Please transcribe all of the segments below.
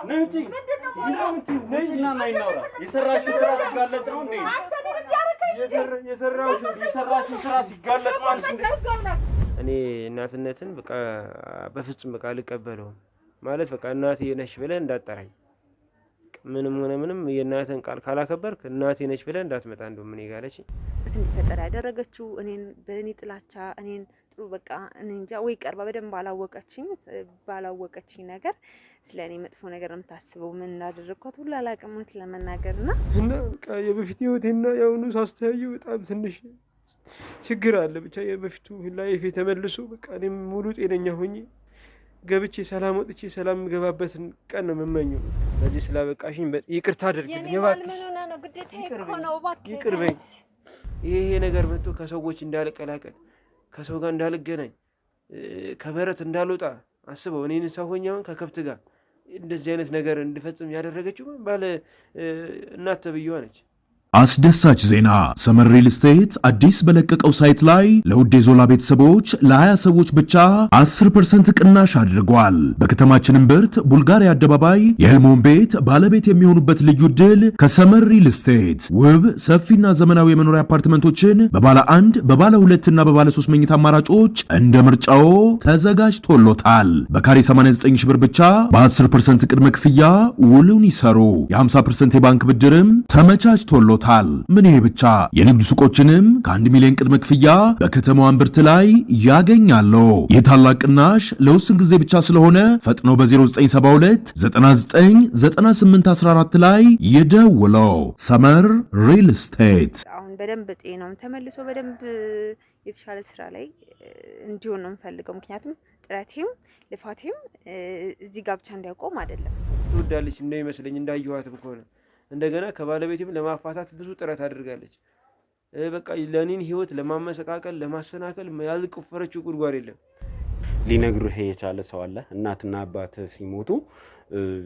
ነንቺ ነንቺና ማይናውራ የሰራሽው ስራ ሲጋለጥ ነው እንዴ? የሰራሽው ስራ ሲጋለጥ ማለት እንዴ? እኔ እናትነትን በቃ በፍጹም በቃ አልቀበለውም። ማለት በቃ እናቴ ነሽ ብለህ እንዳትጠራኝ። ምንም ሆነ ምንም የእናትህን ቃል ካላከበርክ እናቴ ነች ብለህ እንዳትመጣ እንደውም እኔ ጋር አለችኝ። እንዲፈጠር ያደረገችው እኔን በእኔ ጥላቻ እኔን ጥሩ በቃ እኔ እንጃ ወይ ቀርባ በደንብ ባላወቀችኝ ነገር ስለኔ መጥፎ ነገር ነው የምታስበው። ምን እንዳደረግኳት ሁሉ አላውቅም እውነት ለመናገርና በቃ የበፊት ህይወቴና የአሁኑ ሳስተያዩ በጣም ትንሽ ችግር አለ። ብቻ የበፊቱ ላይፌ ተመልሶ በቃ እኔም ሙሉ ጤነኛ ሆኜ ገብቼ ሰላም ወጥቼ ሰላም የምገባበትን ቀን ነው የምመኘው። ለዚህ ስላበቃሽኝ ይቅርታ አድርግልኝ እባክሽ። ይቅር በይኝ። ይሄ ነገር መጥቶ ከሰዎች እንዳልቀላቀል፣ ከሰው ጋር እንዳልገናኝ፣ ከበረት እንዳልወጣ አስበው። እኔን ሰው ሆኜ አሁን ከከብት ጋር እንደዚህ አይነት ነገር እንድፈጽም ያደረገችው ባለ እናት ተብዬዋ ነች። አስደሳች ዜና! ሰመር ሪል ስቴት አዲስ በለቀቀው ሳይት ላይ ለውድ የዞላ ቤተሰቦች ለ20 ሰዎች ብቻ 10% ቅናሽ አድርጓል። በከተማችን እምብርት ቡልጋሪያ አደባባይ የህልሞን ቤት ባለቤት የሚሆኑበት ልዩ ዕድል ከሰመር ሪል ስቴት ውብ ሰፊና ዘመናዊ የመኖሪያ አፓርትመንቶችን በባለ 1 በባለ 2 እና በባለ 3 መኝታ አማራጮች እንደ ምርጫው ተዘጋጅቶሎታል። በካሬ 89 ሺህ ብር ብቻ በ10% ቅድመ ክፍያ ውሉን ይሰሩ። የ50% የባንክ ብድርም ተመቻችቶሎታል። ምን ይሄ ብቻ! የንግድ ሱቆችንም ከ1 ሚሊዮን ቅድመ ክፍያ በከተማዋ እምብርት ላይ ያገኛሉ። የታላቅ ቅናሽ ለውስን ጊዜ ብቻ ስለሆነ ፈጥኖ በ0972 999814 ላይ ይደውለው። ሰመር ሪል ስቴት አሁን በደንብ ጤናውን ተመልሶ በደንብ የተሻለ ስራ ላይ እንዲሆን ነው የምፈልገው። ምክንያቱም ጥረቴም ልፋቴም እዚህ ጋር ብቻ እንዳይቆም አይደለም። ትወዳለች እንደሚመስለኝ እንዳየኋት ከሆነ እንደገና ከባለቤቴም ለማፋታት ብዙ ጥረት አድርጋለች። በቃ ለኔን ህይወት ለማመሰቃቀል ለማሰናከል ያልቆፈረችው ጉድጓድ የለም። ሊነግሩህ የቻለ ሰው አለ? እናትና አባት ሲሞቱ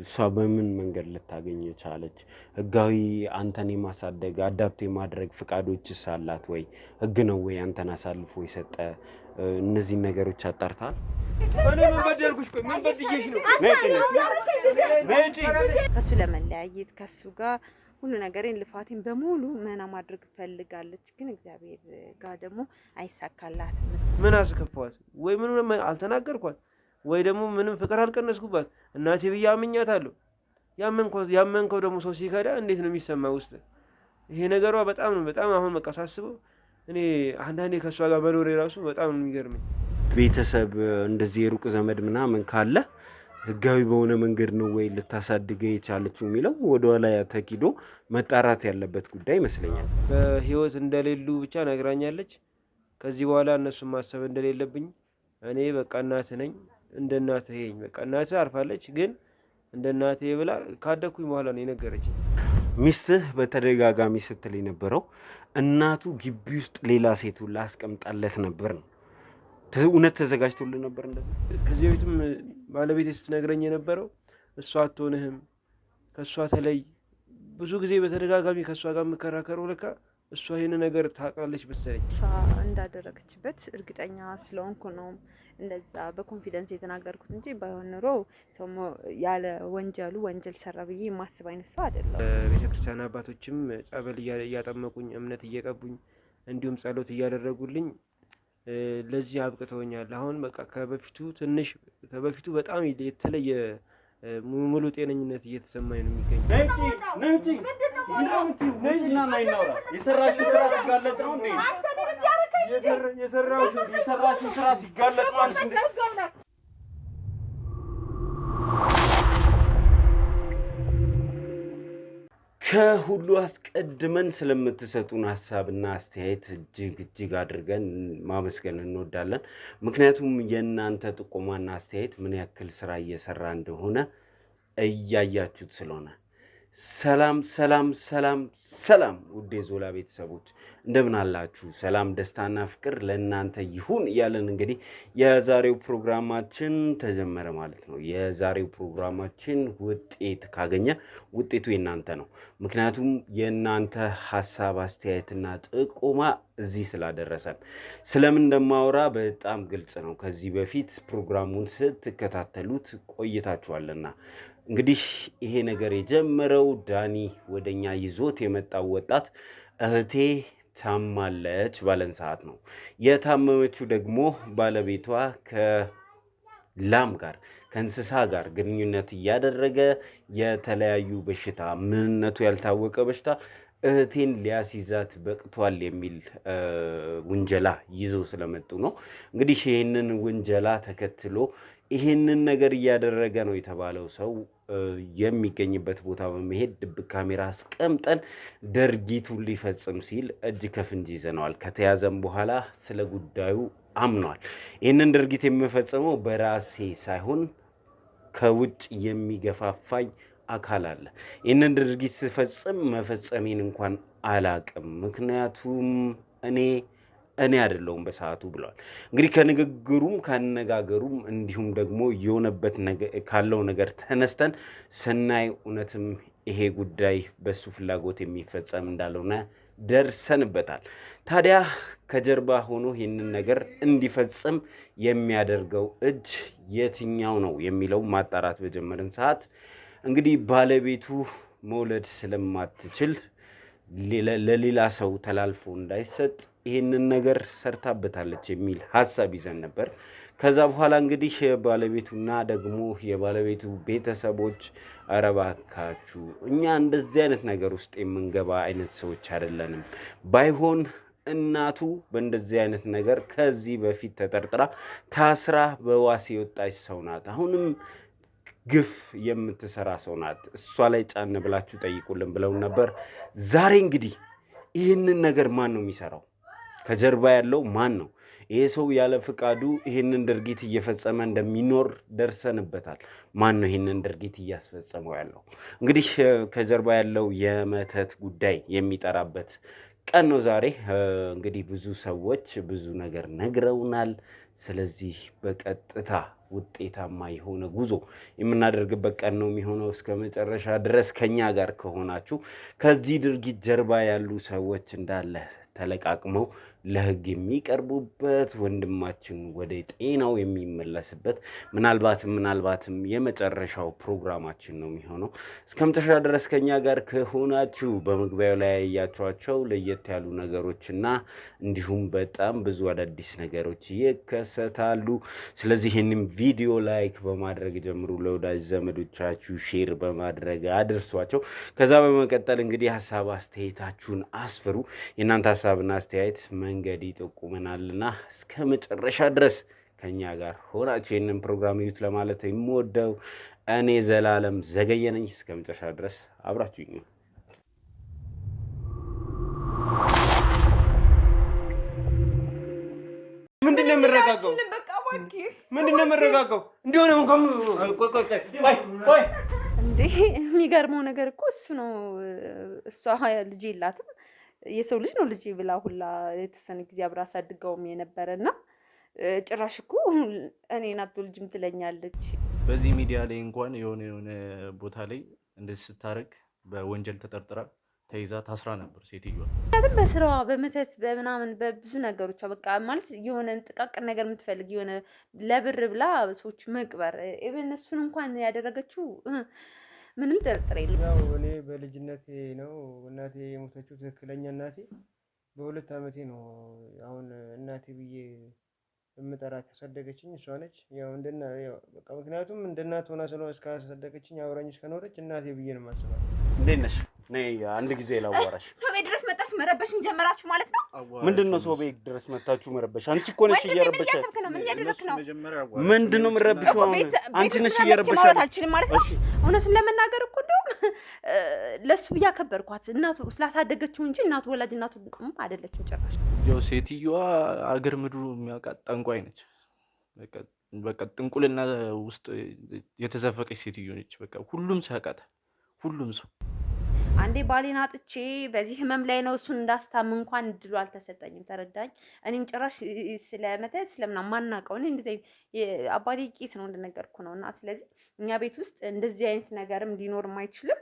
እሷ በምን መንገድ ልታገኝ ቻለች? ህጋዊ አንተን የማሳደግ አዳፕት የማድረግ ፍቃዶችስ አላት ወይ? ህግ ነው ወይ አንተን አሳልፎ የሰጠ? እነዚህ ነገሮች አጣርታል? እኔ ምን በደልኩሽ? ምን በድዬሽ ነው? ከሱ ለመለያየት ከሱ ጋር ሁሉ ነገሬን ልፋቴን በሙሉ መና ማድረግ ፈልጋለች። ግን እግዚአብሔር ጋር ደግሞ አይሳካላትም። ምን አስከፋዋት? ወይ ምንም አልተናገርኳት ወይ ደግሞ ምንም ፍቅር አልቀነስኩባት። እናቴ ብዬ አምኛታለሁ። ያመንከው ደግሞ ሰው ሲከዳ እንዴት ነው የሚሰማው ውስጥ? ይሄ ነገሯ በጣም አሁን በቃ ሳስበው እኔ አንዳንዴ ከሷ ጋር መኖሬ ራሱ በጣም ነው የሚገርመኝ። ቤተሰብ እንደዚህ የሩቅ ዘመድ ምናምን ካለ ህጋዊ በሆነ መንገድ ነው ወይ ልታሳድገ የቻለችው የሚለው ወደኋላ ተኪዶ መጣራት ያለበት ጉዳይ ይመስለኛል። በህይወት እንደሌሉ ብቻ ነግራኛለች። ከዚህ በኋላ እነሱን ማሰብ እንደሌለብኝ እኔ በቃ እናትህ ነኝ፣ እንደ እናትህ ይሄኝ በቃ እናትህ አርፋለች፣ ግን እንደ እናትህ ብላ ካደኩኝ በኋላ ነው የነገረችኝ። ሚስትህ በተደጋጋሚ ስትል የነበረው እናቱ ግቢ ውስጥ ሌላ ሴት ሁላ አስቀምጣለት ነበር ነው። እውነት ተዘጋጅቶልህ ነበር እንደዛ? ከዚህ በፊትም ባለቤቴ ስትነግረኝ የነበረው እሷ አትሆንህም፣ ከእሷ ተለይ። ብዙ ጊዜ በተደጋጋሚ ከእሷ ጋር የምከራከረው ለካ እሷ ይህን ነገር ታውቃለች መሰለኝ። እሷ እንዳደረገችበት እርግጠኛ ስለሆንኩ ነው እንደዛ በኮንፊደንስ የተናገርኩት እንጂ ባይሆን ኖሮ ሰው ያለ ወንጀሉ ወንጀል ሰራ ብዬ የማስብ አይነት ሰው አይደለም። ቤተክርስቲያን አባቶችም ጸበል እያጠመቁኝ እምነት እየቀቡኝ እንዲሁም ጸሎት እያደረጉልኝ ለዚህ አብቅተውኛል። አሁን በቃ ከበፊቱ በጣም የተለየ ሙሉ ጤነኝነት እየተሰማኝ ነው የሚገኝ። ነንቺና ማይናውራ የሰራሽው ስራ ሲጋለጥ ነው እንዴ? የሰራሽው ስራ ሲጋለጥ ማለት እንዴ? ከሁሉ አስቀድመን ስለምትሰጡን ሀሳብና አስተያየት እጅግ አድርገን ማመስገን እንወዳለን። ምክንያቱም የእናንተ ጥቆማና አስተያየት ምን ያክል ስራ እየሰራ እንደሆነ እያያችሁት ስለሆነ። ሰላም ውድ የዞላ ቤተሰቦች እንደምን አላችሁ? ሰላም ደስታና ፍቅር ለእናንተ ይሁን እያለን እንግዲህ የዛሬው ፕሮግራማችን ተጀመረ ማለት ነው። የዛሬው ፕሮግራማችን ውጤት ካገኘ ውጤቱ የእናንተ ነው። ምክንያቱም የእናንተ ሀሳብ አስተያየትና ጥቆማ እዚህ ስላደረሰን። ስለምን እንደማወራ በጣም ግልጽ ነው። ከዚህ በፊት ፕሮግራሙን ስትከታተሉት ቆይታችኋልና እንግዲህ ይሄ ነገር የጀመረው ዳኒ ወደኛ ይዞት የመጣው ወጣት እህቴ ታማለች ባለን ሰዓት ነው። የታመመችው ደግሞ ባለቤቷ ከላም ጋር ከእንስሳ ጋር ግንኙነት እያደረገ የተለያዩ በሽታ ምንነቱ ያልታወቀ በሽታ እህቴን ሊያስይዛት በቅቷል የሚል ውንጀላ ይዞ ስለመጡ ነው። እንግዲህ ይህንን ውንጀላ ተከትሎ ይህንን ነገር እያደረገ ነው የተባለው ሰው የሚገኝበት ቦታ በመሄድ ድብቅ ካሜራ አስቀምጠን ድርጊቱን ሊፈጽም ሲል እጅ ከፍንጅ ይዘነዋል። ከተያዘም በኋላ ስለ ጉዳዩ አምኗል። ይህንን ድርጊት የምፈጽመው በራሴ ሳይሆን ከውጭ የሚገፋፋኝ አካል አለ። ይህንን ድርጊት ስፈጽም መፈጸሜን እንኳን አላቅም፣ ምክንያቱም እኔ አይደለሁም በሰዓቱ ብለዋል። እንግዲህ ከንግግሩም ካነጋገሩም እንዲሁም ደግሞ የሆነበት ካለው ነገር ተነስተን ስናይ እውነትም ይሄ ጉዳይ በሱ ፍላጎት የሚፈጸም እንዳልሆነ ደርሰንበታል። ታዲያ ከጀርባ ሆኖ ይህንን ነገር እንዲፈጽም የሚያደርገው እጅ የትኛው ነው የሚለው ማጣራት በጀመርን ሰዓት እንግዲህ ባለቤቱ መውለድ ስለማትችል ለሌላ ሰው ተላልፎ እንዳይሰጥ ይህንን ነገር ሰርታበታለች የሚል ሀሳብ ይዘን ነበር። ከዛ በኋላ እንግዲህ ባለቤቱና ደግሞ የባለቤቱ ቤተሰቦች ኧረ እባካችሁ እኛ እንደዚህ አይነት ነገር ውስጥ የምንገባ አይነት ሰዎች አይደለንም፣ ባይሆን እናቱ በእንደዚህ አይነት ነገር ከዚህ በፊት ተጠርጥራ ታስራ በዋስ የወጣች ሰው ናት። አሁንም ግፍ የምትሰራ ሰው ናት። እሷ ላይ ጫን ብላችሁ ጠይቁልን ብለው ነበር። ዛሬ እንግዲህ ይህንን ነገር ማን ነው የሚሰራው? ከጀርባ ያለው ማን ነው? ይሄ ሰው ያለ ፍቃዱ ይህንን ድርጊት እየፈጸመ እንደሚኖር ደርሰንበታል። ማን ነው ይህንን ድርጊት እያስፈጸመው ያለው? እንግዲህ ከጀርባ ያለው የመተት ጉዳይ የሚጠራበት ቀን ነው ዛሬ። እንግዲህ ብዙ ሰዎች ብዙ ነገር ነግረውናል። ስለዚህ በቀጥታ ውጤታማ የሆነ ጉዞ የምናደርግበት ቀን ነው የሚሆነው። እስከ መጨረሻ ድረስ ከኛ ጋር ከሆናችሁ ከዚህ ድርጊት ጀርባ ያሉ ሰዎች እንዳለ ተለቃቅመው ለሕግ የሚቀርቡበት ወንድማችን ወደ ጤናው የሚመለስበት ምናልባትም የመጨረሻው ፕሮግራማችን ነው የሚሆነው። እስከ መጨረሻ ድረስ ከኛ ጋር ከሆናችሁ በመግቢያው ላይ ያያችኋቸው ለየት ያሉ ነገሮችና እንዲሁም በጣም ብዙ አዳዲስ ነገሮች ይከሰታሉ። ስለዚህ ይህንን ቪዲዮ ላይክ በማድረግ ጀምሩ፣ ለወዳጅ ዘመዶቻችሁ ሼር በማድረግ አድርሷቸው። ከዛ በመቀጠል እንግዲህ ሀሳብ አስተያየታችሁን አስፍሩ። የእናንተ ሀሳብና አስተያየት መንገድ ይጠቁመናልና እስከ መጨረሻ ድረስ ከኛ ጋር ሆናችሁ ይህንን ፕሮግራም ይዩት ለማለት የምወደው እኔ ዘላለም ዘገየ ነኝ። እስከ መጨረሻ ድረስ አብራችሁኝ ነው። ምንድነው የምረጋጋው? ምንድነው የምረጋጋው? እንዲሆነ እንኳን ቆይ እንዴ የሚገርመው ነገር እኮ እሱ ነው። እሷ ልጅ የላትም፣ የሰው ልጅ ነው ልጅ ብላ ሁላ የተወሰነ ጊዜ አብራ አሳድገውም የነበረና ጭራሽ እኮ እኔ ናት ልጅም ትለኛለች። በዚህ ሚዲያ ላይ እንኳን የሆነ ቦታ ላይ እንደዚህ ስታረግ በወንጀል ተጠርጥራ ተይዛ ታስራ ነበር ሴትዮዋ። ምክንያቱም በስራዋ በመተት በምናምን በብዙ ነገሮች በቃ ማለት የሆነ ጥቃቅን ነገር የምትፈልግ የሆነ ለብር ብላ ሰዎች መቅበር ኢቨን እሱን እንኳን ያደረገችው ምንም ጥርጥር የለም። ያው እኔ በልጅነቴ ነው እናቴ የሞተችው። ትክክለኛ እናቴ በ2 ዓመቴ ነው። አሁን እናቴ ብዬ የምጠራት ያሳደገችኝ እሷ ነች። ያው በቃ ምክንያቱም እንደ እናት ሆና ስለሆነ እስካሳደገችኝ አብራኝ እስከኖረች እናቴ ብዬ ነው የማስባት። እንዴት ነሽ? ነይ አንድ ጊዜ ላዋራሽ። ሰው ቤት ድረስ መጣችሁ መረበሽም ጀመራችሁ ማለት ነው? ምንድነው ሰው ቤት ድረስ መጣችሁ መረበሽ? አንቺ እኮ ነሽ እየረበሽ። ምን እያደረክ ነው? ምንድነው የምረብሽው? አንቺ ነሽ እየረበሽ። ማውራት አልችልም ማለት ነው። እውነቱን ለመናገር እኮ እንደውም ለሱ ብዬ አከበርኳት። እናቱ ስላሳደገችው እንጂ እናቱ ወላጅ እናቱ አይደለችም ጭራሽ። ያው ሴትዮዋ አገር ምድሩ የሚያውቃት ጠንቋይ ነች። በቃ ጥንቁልና ውስጥ የተዘፈቀች ሴትዮ ነች። በቃ ሁሉም ሰው ያውቃታል፣ ሁሉም ሰው። አንዴ ባሌን አጥቼ በዚህ ህመም ላይ ነው እሱን እንዳስታም እንኳን እድሉ አልተሰጠኝም። ተረዳኝ። እኔም ጭራሽ ስለመተት ስለምናምን ማናውቀው እኔ እንደዚህ አባቴ ቄስ ነው እንደነገርኩ ነው። እና ስለዚህ እኛ ቤት ውስጥ እንደዚህ አይነት ነገርም ሊኖርም አይችልም።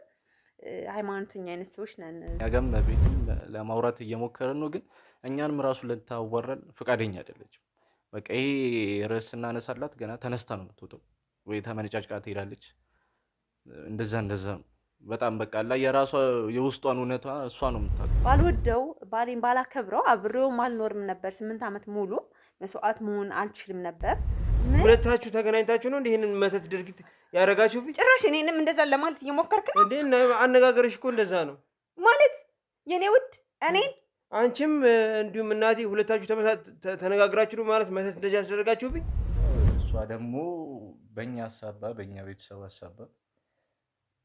ሃይማኖተኛ አይነት ሰዎች ነን። ያገም ቤትም ለማውራት እየሞከረን ነው፣ ግን እኛንም ራሱ ልታወራን ፈቃደኛ አይደለችም። በቃ ይሄ ርዕስ እናነሳላት ገና ተነስታ ነው የምትወጣው፣ ወይ ተመነጫጭቃ ትሄዳለች። እንደዛ በጣም በቃ ላይ የራሷ የውስጧን እውነቷ እሷ ነው የምታውቀው። ባልወደው ባሌን ባላከብረው አብሬውም አልኖርም ነበር። 8 ዓመት ሙሉ መስዋዕት መሆን አልችልም ነበር። ሁለታችሁ ተገናኝታችሁ ነው እንዴ ይሄንን መተት ድርጊት ያደረጋችሁብኝ? ጭራሽ እኔንም እንደዛ ለማለት እየሞከርክ ነው እንዴ? አነጋገርሽ እኮ እንደዛ ነው ማለት የኔ ውድ እኔን አንቺም እንዲሁም እናቴ ሁለታችሁ ተነጋግራችሁ ነው ማለት መተት እንደዚህ ያስደረጋችሁብኝ? እሷ ደግሞ በእኛ ሀሳባ በእኛ ቤተሰብ ሀሳባ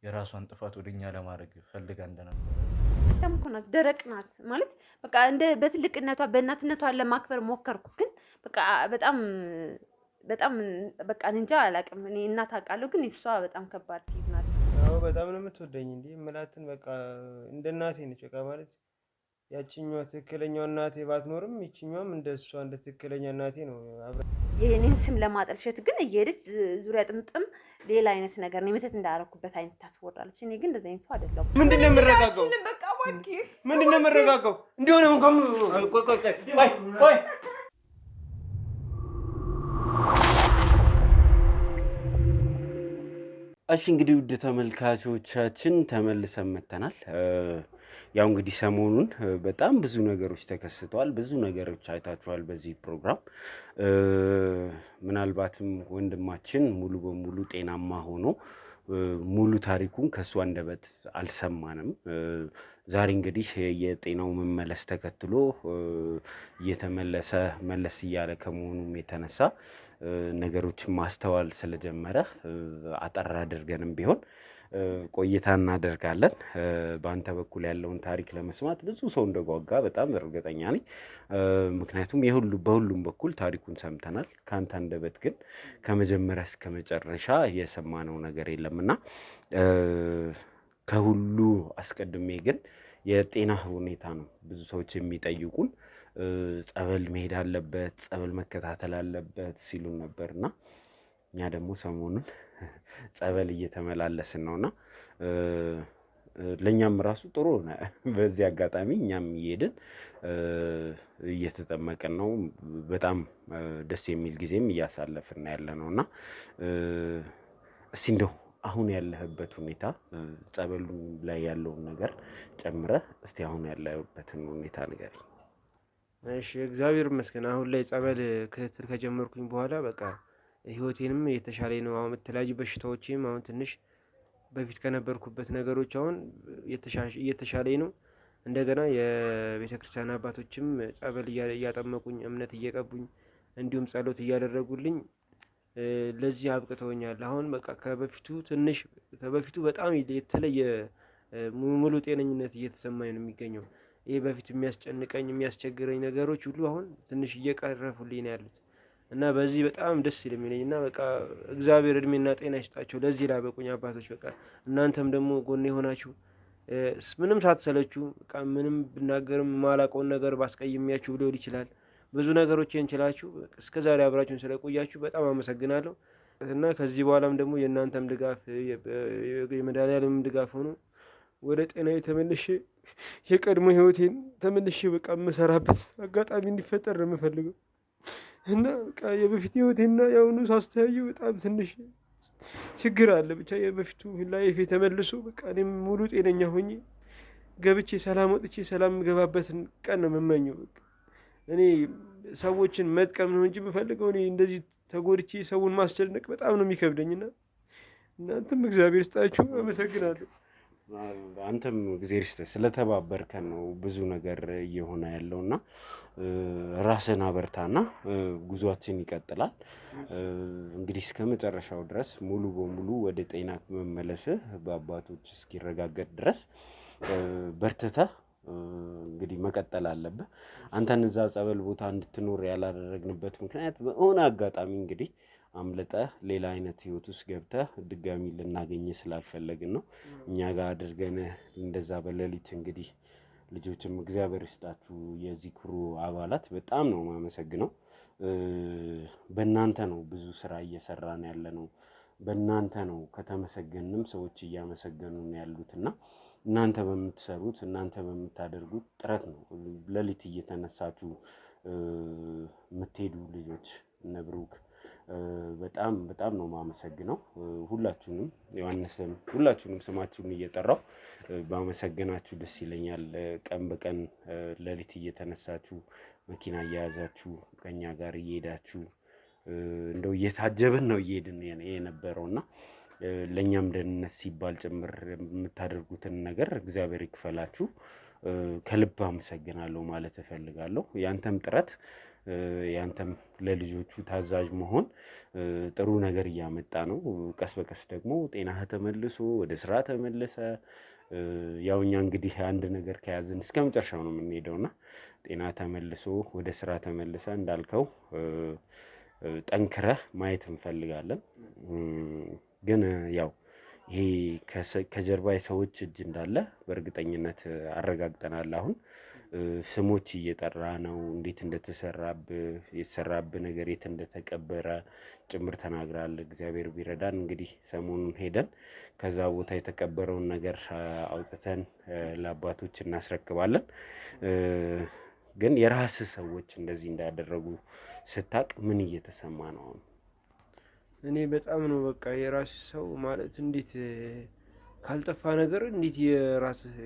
የራሷን ጥፋት ወደኛ ለማድረግ ፈልጋ እንደነበር ደግሞ እኮ ናት፣ ደረቅ ናት ማለት በቃ እንደ በትልቅነቷ በእናትነቷ ለማክበር ሞከርኩ፣ ግን በቃ በጣም በቃ እንጃ አላውቅም። እኔ እናት አውቃለሁ፣ ግን እሷ በጣም ከባድ ሴት ናት። አዎ በጣም ነው የምትወደኝ እንዴ እምላትን በቃ እንደ እናቴ ነች። በቃ ማለት ያቺኛዋ ትክክለኛው እናቴ ባትኖርም ይቺኛዋም እንደ እሷ እንደ ትክክለኛ እናቴ ነው። የኔን ስም ለማጠልሸት ግን እየሄደች ዙሪያ ጥምጥም ሌላ አይነት ነገር ነው የመተት እንዳደረኩበት አይነት ታስወራለች። እኔ ግን እንደዛ አይነት ሰው አይደለሁም። ምንድነው የምረጋጋው? በቃ እባክህ ምንድነው የምረጋጋው? እንዲሆነ እንኳን ቆይ እሺ እንግዲህ ውድ ተመልካቾቻችን ተመልሰን መጥተናል። ያው እንግዲህ ሰሞኑን በጣም ብዙ ነገሮች ተከስተዋል። ብዙ ነገሮች አይታችኋል በዚህ ፕሮግራም። ምናልባትም ወንድማችን ሙሉ በሙሉ ጤናማ ሆኖ ሙሉ ታሪኩን ከሱ አንደበት አልሰማንም። ዛሬ እንግዲህ የጤናው መመለስ ተከትሎ እየተመለሰ መለስ እያለ ከመሆኑም የተነሳ ነገሮችን ማስተዋል ስለጀመረ አጠር አድርገንም ቢሆን ቆይታ እናደርጋለን። በአንተ በኩል ያለውን ታሪክ ለመስማት ብዙ ሰው እንደጓጓ በጣም እርግጠኛ ነኝ። ምክንያቱም በሁሉም በኩል ታሪኩን ሰምተናል። ከአንተ አንደበት ግን ከመጀመሪያ እስከ መጨረሻ የሰማነው ነገር የለምና ከሁሉ አስቀድሜ ግን የጤና ሁኔታ ነው ብዙ ሰዎች የሚጠይቁን። ጸበል መሄድ አለበት፣ ጸበል መከታተል አለበት ሲሉን ነበርና እኛ ደግሞ ሰሞኑን ጸበል እየተመላለስን ነውና ለኛም ራሱ ጥሩ ነው። በዚህ አጋጣሚ እኛም እየሄድን እየተጠመቅን ነው። በጣም ደስ የሚል ጊዜም እያሳለፍን ያለነውና እስቲ እንደው አሁን ያለህበት ሁኔታ ጸበሉ ላይ ያለውን ነገር ጨምረህ እስቲ አሁን ያለህበትን ሁኔታ ንገረኝ። እሺ እግዚአብሔር ይመስገን አሁን ላይ ጸበል ክትትል ከጀመርኩኝ በኋላ በቃ ህይወቴንም የተሻለኝ ነው። አሁን የተለያዩ በሽታዎችም አሁን ትንሽ በፊት ከነበርኩበት ነገሮች አሁን እየተሻለኝ ነው። እንደገና የቤተክርስቲያን አባቶችም ጸበል እያጠመቁኝ እምነት እየቀቡኝ እንዲሁም ጸሎት እያደረጉልኝ ለዚህ አብቅተውኛል። አሁን በቃ ከበፊቱ በጣም የተለየ ሙሉ ጤነኝነት እየተሰማኝ ነው የሚገኘው። ይሄ በፊት የሚያስጨንቀኝ የሚያስቸግረኝ ነገሮች ሁሉ አሁን ትንሽ እየቀረፉልኝ ነው ያሉት እና በዚህ በጣም ደስ ይለኛል። እና በቃ እግዚአብሔር እድሜና ጤና ይስጣቸው ለዚህ ላበቁኝ አባቶች። በቃ እናንተም ደግሞ ጎን የሆናችሁ ምንም ሳትሰለቹ በቃ ምንም ብናገርም ማላውቀውን ነገር ባስቀይሜያችሁ ሊሆን ይችላል ብዙ ነገሮችን ችላችሁ እስከዛሬ አብራችሁን ስለቆያችሁ በጣም አመሰግናለሁ። እና ከዚህ በኋላም ደግሞ የእናንተም ድጋፍ የመድኃኒዓለምም ድጋፍ ሆኖ ወደ ጤናዬ ተመልሼ የቀድሞ ህይወቴን ተመልሼ በቃ የምሰራበት አጋጣሚ እንዲፈጠር ነው የምፈልገው። እና በቃ የበፊት ህይወቴና የአሁኑ ሳስተያየው በጣም ትንሽ ችግር አለ። ብቻ የበፊቱ ላይፌ ተመልሶ በቃ እኔም ሙሉ ጤነኛ ሆኜ ገብቼ ሰላም ወጥቼ ሰላም የምገባበትን ቀን ነው የምመኘው። በቃ እኔ ሰዎችን መጥቀም ነው እንጂ የምፈልገው እኔ እንደዚህ ተጎድቼ ሰውን ማስጨነቅ በጣም ነው የሚከብደኝና እናንተም እግዚአብሔር ይስጣችሁ። አመሰግናለሁ። አንተም እግዚአብሔር ይስጥህ ስለተባበርከን ነው ብዙ ነገር እየሆነ ያለውና ራስን አበርታና ጉዟችን ይቀጥላል። እንግዲህ እስከ መጨረሻው ድረስ ሙሉ በሙሉ ወደ ጤና መመለስህ በአባቶች እስኪረጋገጥ ድረስ በርትተህ እንግዲህ መቀጠል አለብህ። አንተን እዛ ጸበል ቦታ እንድትኖር ያላደረግንበት ምክንያት በሆነ አጋጣሚ እንግዲህ አምልጠህ ሌላ አይነት ህይወት ውስጥ ገብተህ ድጋሚ ልናገኝ ስላልፈለግን ነው። እኛ ጋር አድርገን እንደዛ በሌሊት እንግዲህ ልጆችም እግዚአብሔር ይስጣችሁ የዚህ ክሩ አባላት በጣም ነው የማመሰግነው። በእናንተ ነው ብዙ ስራ እየሰራን ያለ ነው። በእናንተ ነው ከተመሰገንም ሰዎች እያመሰገኑ ነው ያሉትና እናንተ በምትሰሩት እናንተ በምታደርጉት ጥረት ነው ሌሊት እየተነሳችሁ የምትሄዱ ልጆች እነ ብሩክ በጣም በጣም ነው የማመሰግነው። ሁላችሁንም ዮሐንስም ሁላችሁንም ስማችሁን እየጠራው ባመሰግናችሁ ደስ ይለኛል። ቀን በቀን ሌሊት እየተነሳችሁ መኪና እየያዛችሁ ከኛ ጋር እየሄዳችሁ እንደው እየታጀብን ነው እየሄድን የነበረውና ለኛም ደህንነት ሲባል ጭምር የምታደርጉትን ነገር እግዚአብሔር ይክፈላችሁ። ከልብ አመሰግናለሁ ማለት እፈልጋለሁ። ያንተም ጥረት ያንተም ለልጆቹ ታዛዥ መሆን ጥሩ ነገር እያመጣ ነው። ቀስ በቀስ ደግሞ ጤናህ ተመልሶ ወደ ስራ ተመለሰ። ያው እኛ እንግዲህ አንድ ነገር ከያዝን እስከ መጨረሻው ነው የምንሄደውና ጤና ተመልሶ ወደ ስራ ተመልሰ እንዳልከው ጠንክረህ ማየት እንፈልጋለን። ግን ያው ይሄ ከጀርባ የሰዎች እጅ እንዳለ በእርግጠኝነት አረጋግጠናል። አሁን ስሞች እየጠራ ነው፣ እንዴት እንደተሰራብህ የተሰራብህ ነገር የት እንደተቀበረ ጭምር ተናግራል። እግዚአብሔር ቢረዳን እንግዲህ ሰሞኑን ሄደን ከዛ ቦታ የተቀበረውን ነገር አውጥተን ለአባቶች እናስረክባለን። ግን የራስህ ሰዎች እንደዚህ እንዳደረጉ ስታቅ ምን እየተሰማ ነው? እኔ በጣም ነው በቃ የራስ ሰው ማለት እንዴት ካልጠፋ ነገር እንዴት የራስህ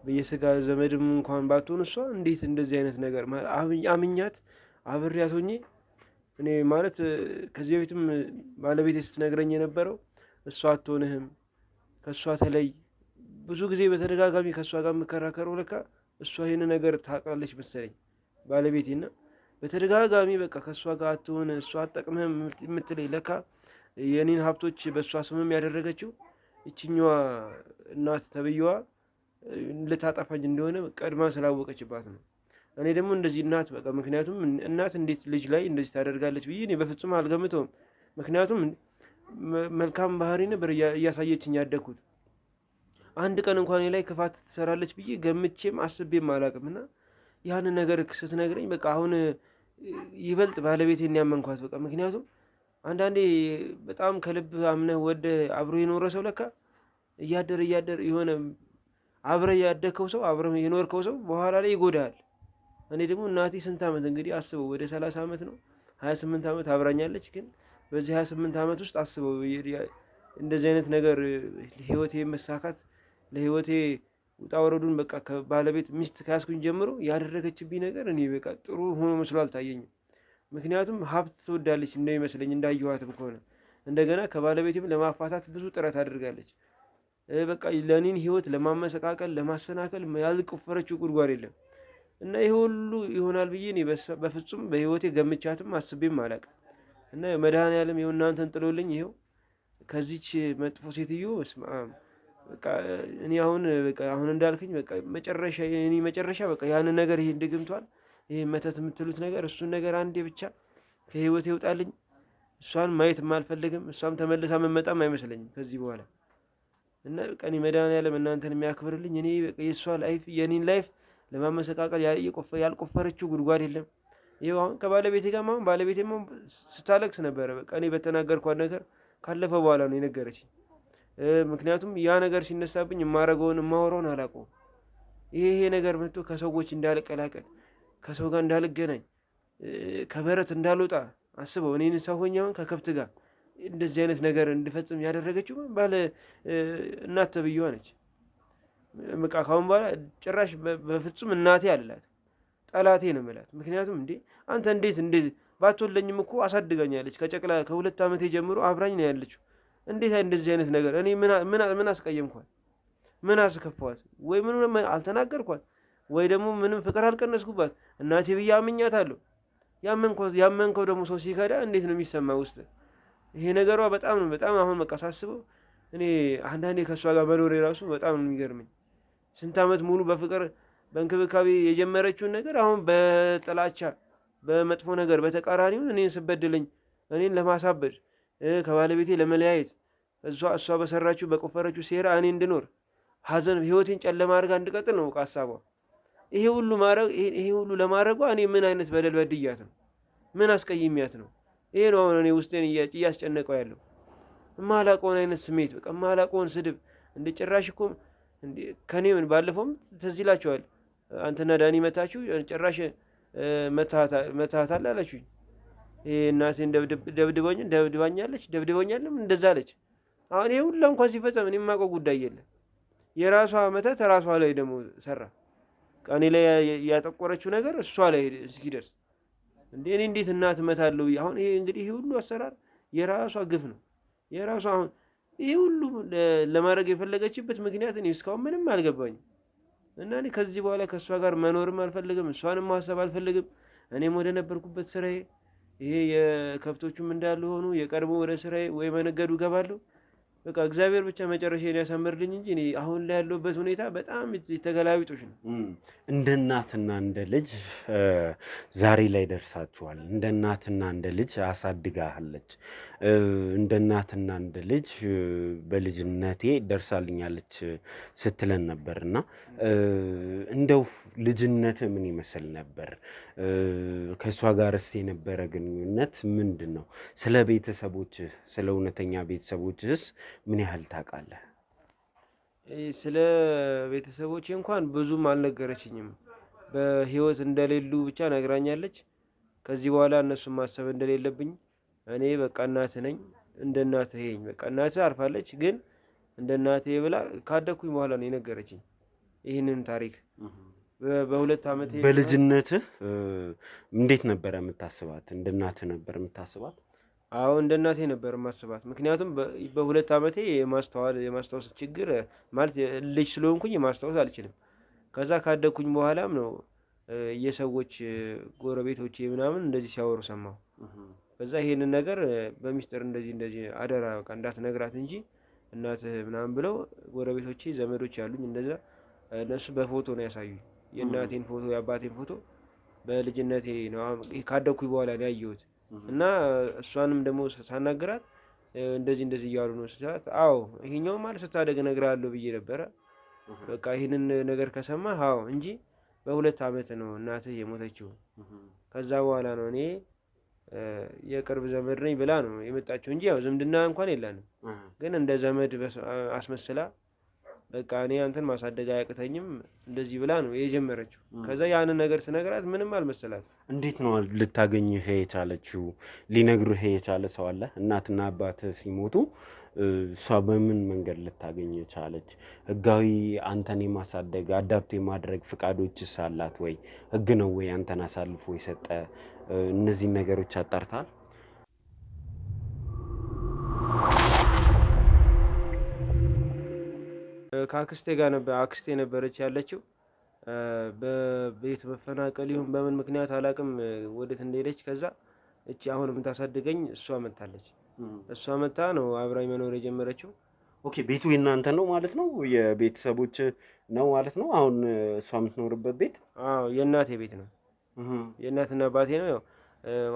በየስጋ ዘመድም እንኳን ባትሆን እሷ እንዴት እንደዚህ አይነት ነገር አምኛት አብሬያት ሆኜ እኔ ማለት ከዚህ በፊትም ባለቤቴ ስትነግረኝ የነበረው እሷ አትሆንህም፣ ከእሷ ተለይ። ብዙ ጊዜ በተደጋጋሚ ከእሷ ጋር የምከራከረው ለካ እሷ ይሄን ነገር ታውቃለች መሰለኝ ባለቤቴና በተደጋጋሚ በቃ ከእሷ ጋር አትሆን እሷ አትጠቅምህም የምትለኝ ለካ የኔን ሀብቶች በእሷ ስምም ያደረገችው ይችኛዋ እናት ተብዬዋ ልታጠፋኝ እንደሆነ ቀድማ ስላወቀችባት ነው። እኔ ደግሞ እንደዚህ እናት በቃ ምክንያቱም እናት እንዴት ልጅ ላይ እንደዚህ ታደርጋለች ብዬ እኔ በፍጹም አልገምተውም። ምክንያቱም መልካም ባህሪ ነበር እያሳየችኝ ያደግኩት። አንድ ቀን እንኳን እኔ ላይ ክፋት ትሰራለች ብዬ ገምቼም አስቤም አላውቅም። እና ያንን ነገር ስትነግረኝ በቃ አሁን ይበልጥ ባለቤቴን ያመንኳት በቃ። ምክንያቱም አንዳንዴ በጣም ከልብ አምነህ ወደ አብሮ የኖረ ሰው ለካ እያደር የሆነ አብረ ያደግከው ሰው አብረ የኖርከው ሰው በኋላ ላይ ይጎዳል። እኔ ደግሞ እናቴ ስንት ዓመት እንግዲህ አስበው ወደ 30 ዓመት ነው 28 ዓመት አብራኛለች። ግን በዚህ 28 ዓመት ውስጥ አስበው እንደዚህ አይነት ነገር ለህይወቴ መሳካት ለህይወቴ ውጣ ወረዱን በቃ ከባለቤት ሚስት ካስኩኝ ጀምሮ ያደረገችብኝ ነገር እኔ በቃ ጥሩ ሆኖ መስሎ አልታየኝም። ምክንያቱም ሀብት ትወዳለች እንደሚመስለኝ እንዳየኋትም ከሆነ እንደገና ከባለቤቴም ለማፋታት ብዙ ጥረት አድርጋለች። በቃ ለኔን ህይወት ለማመሰቃቀል ለማሰናከል ያልቆፈረችው ጉድጓድ የለም። እና ይሄ ሁሉ ይሆናል ብዬ እኔ በፍጹም በህይወቴ ገምቻትም አስቤም አላውቅም። እና መድኃኒዓለም ይኸው እናንተን ጥሎልኝ ይኸው ከዚች መጥፎ ሴትዮ በቃ እኔ አሁን እንዳልከኝ በቃ መጨረሻ በቃ ያንን ነገር ይሄ ድግምቷል ይሄ መተት የምትሉት ነገር እሱን ነገር አንዴ ብቻ ከህይወቴ ይውጣልኝ። እሷን ማየት አልፈልግም። እሷም ተመልሳ መመጣም አይመስለኝም ከዚህ በኋላ። እና በቃ እኔ መድኃኒዓለም እናንተን የሚያክብርልኝ። እኔ በቃ የእሷ ላይፍ የኔን ላይፍ ለማመሰቃቀል ያልቆፈረችው ጉድጓድ የለም። ይኸው አሁን ከባለቤቴ ጋር አሁን ባለቤቴም ስታለቅስ ነበረ። በቃ እኔ በተናገርኳት ነገር ካለፈ በኋላ ነው የነገረችኝ። ምክንያቱም ያ ነገር ሲነሳብኝ የማወራውን አላውቀውም። ይሄ ነገር መጥቶ ከሰዎች እንዳልቀላቀል ከሰው ጋር እንዳልገናኝ ከበረት እንዳልወጣ አስበው። እኔን ሰው ሆኜ አሁን ከከብት ጋር እንደዚህ አይነት ነገር እንድፈጽም ያደረገችው ባለ እናት ተብዬዋ ነች። በቃ ካሁን በኋላ ጭራሽ በፍጹም እናቴ አልላት ጠላቴ ነው የምላት። ምክንያቱም አንተ እንዴት ባትወለኝም እኮ አሳድጋኛለች። ከጨቅላ ከ2 ዓመቴ ጀምሮ አብራኝ ነው ያለችው። እንዴት እንደዚህ አይነት ነገር እኔ ምን አስቀየምኳት? ምን አስከፋዋት? ወይ ምንም አልተናገርኳት ወይ ደግሞ ምንም ፍቅር አልቀነስኩባት። እናቴ ብዬ አምኛታለሁ። ያመንከው ደግሞ ሰው ሲከዳ እንዴት ነው የሚሰማ ውስጥ? ይሄ ነገሯ በጣም አሁን በቃ ሳስበው እኔ አንዳንዴ ከእሷ ጋር መኖሬ ራሱ በጣም ነው የሚገርመኝ። ስንት ዓመት ሙሉ በፍቅር በእንክብካቤ የጀመረችውን ነገር አሁን በጥላቻ በመጥፎ ነገር በተቃራኒው እኔን ስበድለኝ እኔን ለማሳበድ ከባለቤቴ ለመለያየት እሷ በሰራችው በቆፈረችው ሴራ እኔ እንድኖር ሀዘን ህይወቴን ጨለማ አድርጋ እንድቀጥል ነው ሀሳቧ። ይሄ ሁሉ ለማድረጓ እኔ ምን አይነት በደል በድያት ነው? ምን አስቀይሚያት ነው? ይሄ ነው አሁን እኔ ውስጤን እያስጨነቀው ያለው። የማላውቀውን አይነት ስሜት በቃ የማላውቀውን ስድብ ጭራሽ እኮ ከኔ ምን ባለፈውም ትዝ ይላችኋል አንተና ዳኒ መታችሁ ጭራሽ መታታል አላችሁኝ። እናቴን ደብድባኛለች እንደዛ አለች። አሁን ይሄ ሁሉ እንኳን ሲፈጸም እኔ የማውቀው ጉዳይ የለም። የራሷ መተት ራሷ ላይ ደግሞ ሰራ። እኔ ላይ ያጠቆረችው ነገር እሷ ላይ እስኪደርስ እንዴ እኔ እንዴት እናት እመታለሁ? አሁን ይሄ እንግዲህ ይሄ ሁሉ አሰራር የራሷ ግፍ ነው። የራሷ አሁን ይሄ ሁሉ ለማድረግ የፈለገችበት ምክንያት እኔ እስካሁን ምንም አልገባኝም። እና እኔ ከዚህ በኋላ ከእሷ ጋር መኖርም አልፈልግም፣ እሷንም ማሰብ አልፈልግም። እኔም ወደ ነበርኩበት ስራዬ ይሄ የከብቶቹም እንዳሉ ሆኑ የቀድሞ ወደ ስራዬ ወይ መነገዱ እገባለሁ። በቃ እግዚአብሔር ብቻ መጨረሻዬን ያሳምርልኝ እንጂ እኔ አሁን ላይ ያለሁበት ሁኔታ በጣም የተገላቢጦሽ ነው። እንደ እናትና እንደ ልጅ ዛሬ ላይ ደርሳችኋል። እንደ እናትና እንደ ልጅ አሳድጋለች። እንደ እናትና እንደ ልጅ በልጅነቴ ደርሳልኛለች ስትለን ነበር እና እንደው ልጅነት ምን ይመስል ነበር? ከእሷ ጋርስ የነበረ ግንኙነት ምንድን ነው? ስለ ቤተሰቦችህ፣ ስለ እውነተኛ ቤተሰቦችህስ ምን ያህል ታውቃለህ? ስለ ቤተሰቦቼ እንኳን ብዙም አልነገረችኝም። በህይወት እንደሌሉ ብቻ ነግራኛለች። ከዚህ በኋላ እነሱን ማሰብ እንደሌለብኝ እኔ በቃ እናት ነኝ፣ እንደ እናት ይሄኝ በቃ እናት አርፋለች፣ ግን እንደ እናቴ ብላ ካደኩኝ በኋላ ነው የነገረችኝ ይህንን ታሪክ። በሁለት ዓመቴ በልጅነትህ እንዴት ነበር የምታስባት? እንደ እናትህ ነበር የምታስባት? አዎ እንደ እናቴ ነበር የማስባት። ምክንያቱም በሁለት ዓመቴ የማስታወስ ችግር ማለት ልጅ ስለሆንኩኝ ማስታወስ አልችልም። ከዛ ካደኩኝ በኋላም ነው የሰዎች ጎረቤቶቼ ምናምን እንደዚህ ሲያወሩ ሰማሁ። ከዛ ይሄንን ነገር በሚስጥር እንደዚህ አደራ በቃ እንዳትነግራት እንጂ እናትህ ምናምን ብለው ጎረቤቶቼ ዘመዶች ያሉኝ እንደዛ እነሱ በፎቶ ነው ያሳዩኝ። የእናቴን ፎቶ የአባቴን ፎቶ በልጅነቴ ነው ካደኩኝ በኋላ ነው ያየሁት። እና እሷንም ደግሞ ሳናግራት እንደዚህ እያሉ ነው ስላት፣ አዎ ይሄኛው ማለት ስታደግ እነግርሃለሁ ብዬ ነበረ። በቃ ይሄንን ነገር ከሰማህ አዎ እንጂ በሁለት ዓመት ነው እናትህ የሞተችው። ከዛ በኋላ ነው እኔ የቅርብ ዘመድ ነኝ ብላ ነው የመጣችው እንጂ ያው ዝምድና እንኳን የለንም። ግን እንደ ዘመድ አስመስላ በቃ እኔ አንተን ማሳደግ አያቅተኝም እንደዚህ ብላ ነው የጀመረችው። ከዛ ያንን ነገር ስነግራት ምንም አልመሰላት። እንዴት ነው ልታገኝህ የቻለችው? ሊነግሩህ የቻለ ሰው አለ? እናትና አባትህ ሲሞቱ እሷ በምን መንገድ ልታገኝ ቻለች? ህጋዊ አንተን የማሳደግ አዳፕት የማድረግ ፍቃዶችስ አላት ወይ? ህግ ነው ወይ አንተን አሳልፎ የሰጠ? እነዚህን ነገሮች አጣርታል? ከአክስቴ ጋር ነበር። አክስቴ ነበረች ያለችው። በቤት መፈናቀል ይሁን በምን ምክንያት አላውቅም ወዴት እንደሄደች። ከዛ እቺ አሁን የምታሳድገኝ እሷ መጣለች። እሷ መጣ ነው አብራኝ መኖር የጀመረችው። ኦኬ፣ ቤቱ የእናንተ ነው ማለት ነው? የቤተሰቦች ነው ማለት ነው? አሁን እሷ የምትኖርበት ቤት? አዎ የእናቴ ቤት ነው። የእናትና አባቴ ነው። ያው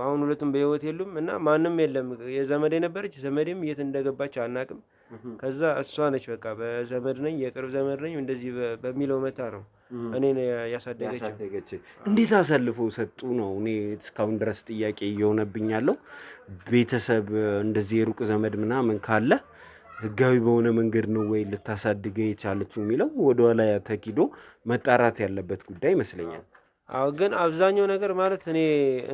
አሁን ሁለቱም በህይወት የሉም እና ማንም የለም። የዘመዴ ነበረች፣ ዘመዴም የት እንደገባች አናውቅም። ከዛ እሷ ነች በቃ በዘመድ ነኝ የቅርብ ዘመድ ነኝ እንደዚህ በሚለው መታ ነው እኔን ያሳደገችው። እንዴት አሳልፈው ሰጡ ነው እኔ እስካሁን ድረስ ጥያቄ እየሆነብኝ ያለው። ቤተሰብ እንደዚህ የሩቅ ዘመድ ምናምን ካለ ህጋዊ በሆነ መንገድ ነው ወይ ልታሳድገ የቻለችው የሚለው ወደኋላ ተኪዶ መጣራት ያለበት ጉዳይ ይመስለኛል። አዎ ግን አብዛኛው ነገር ማለት እኔ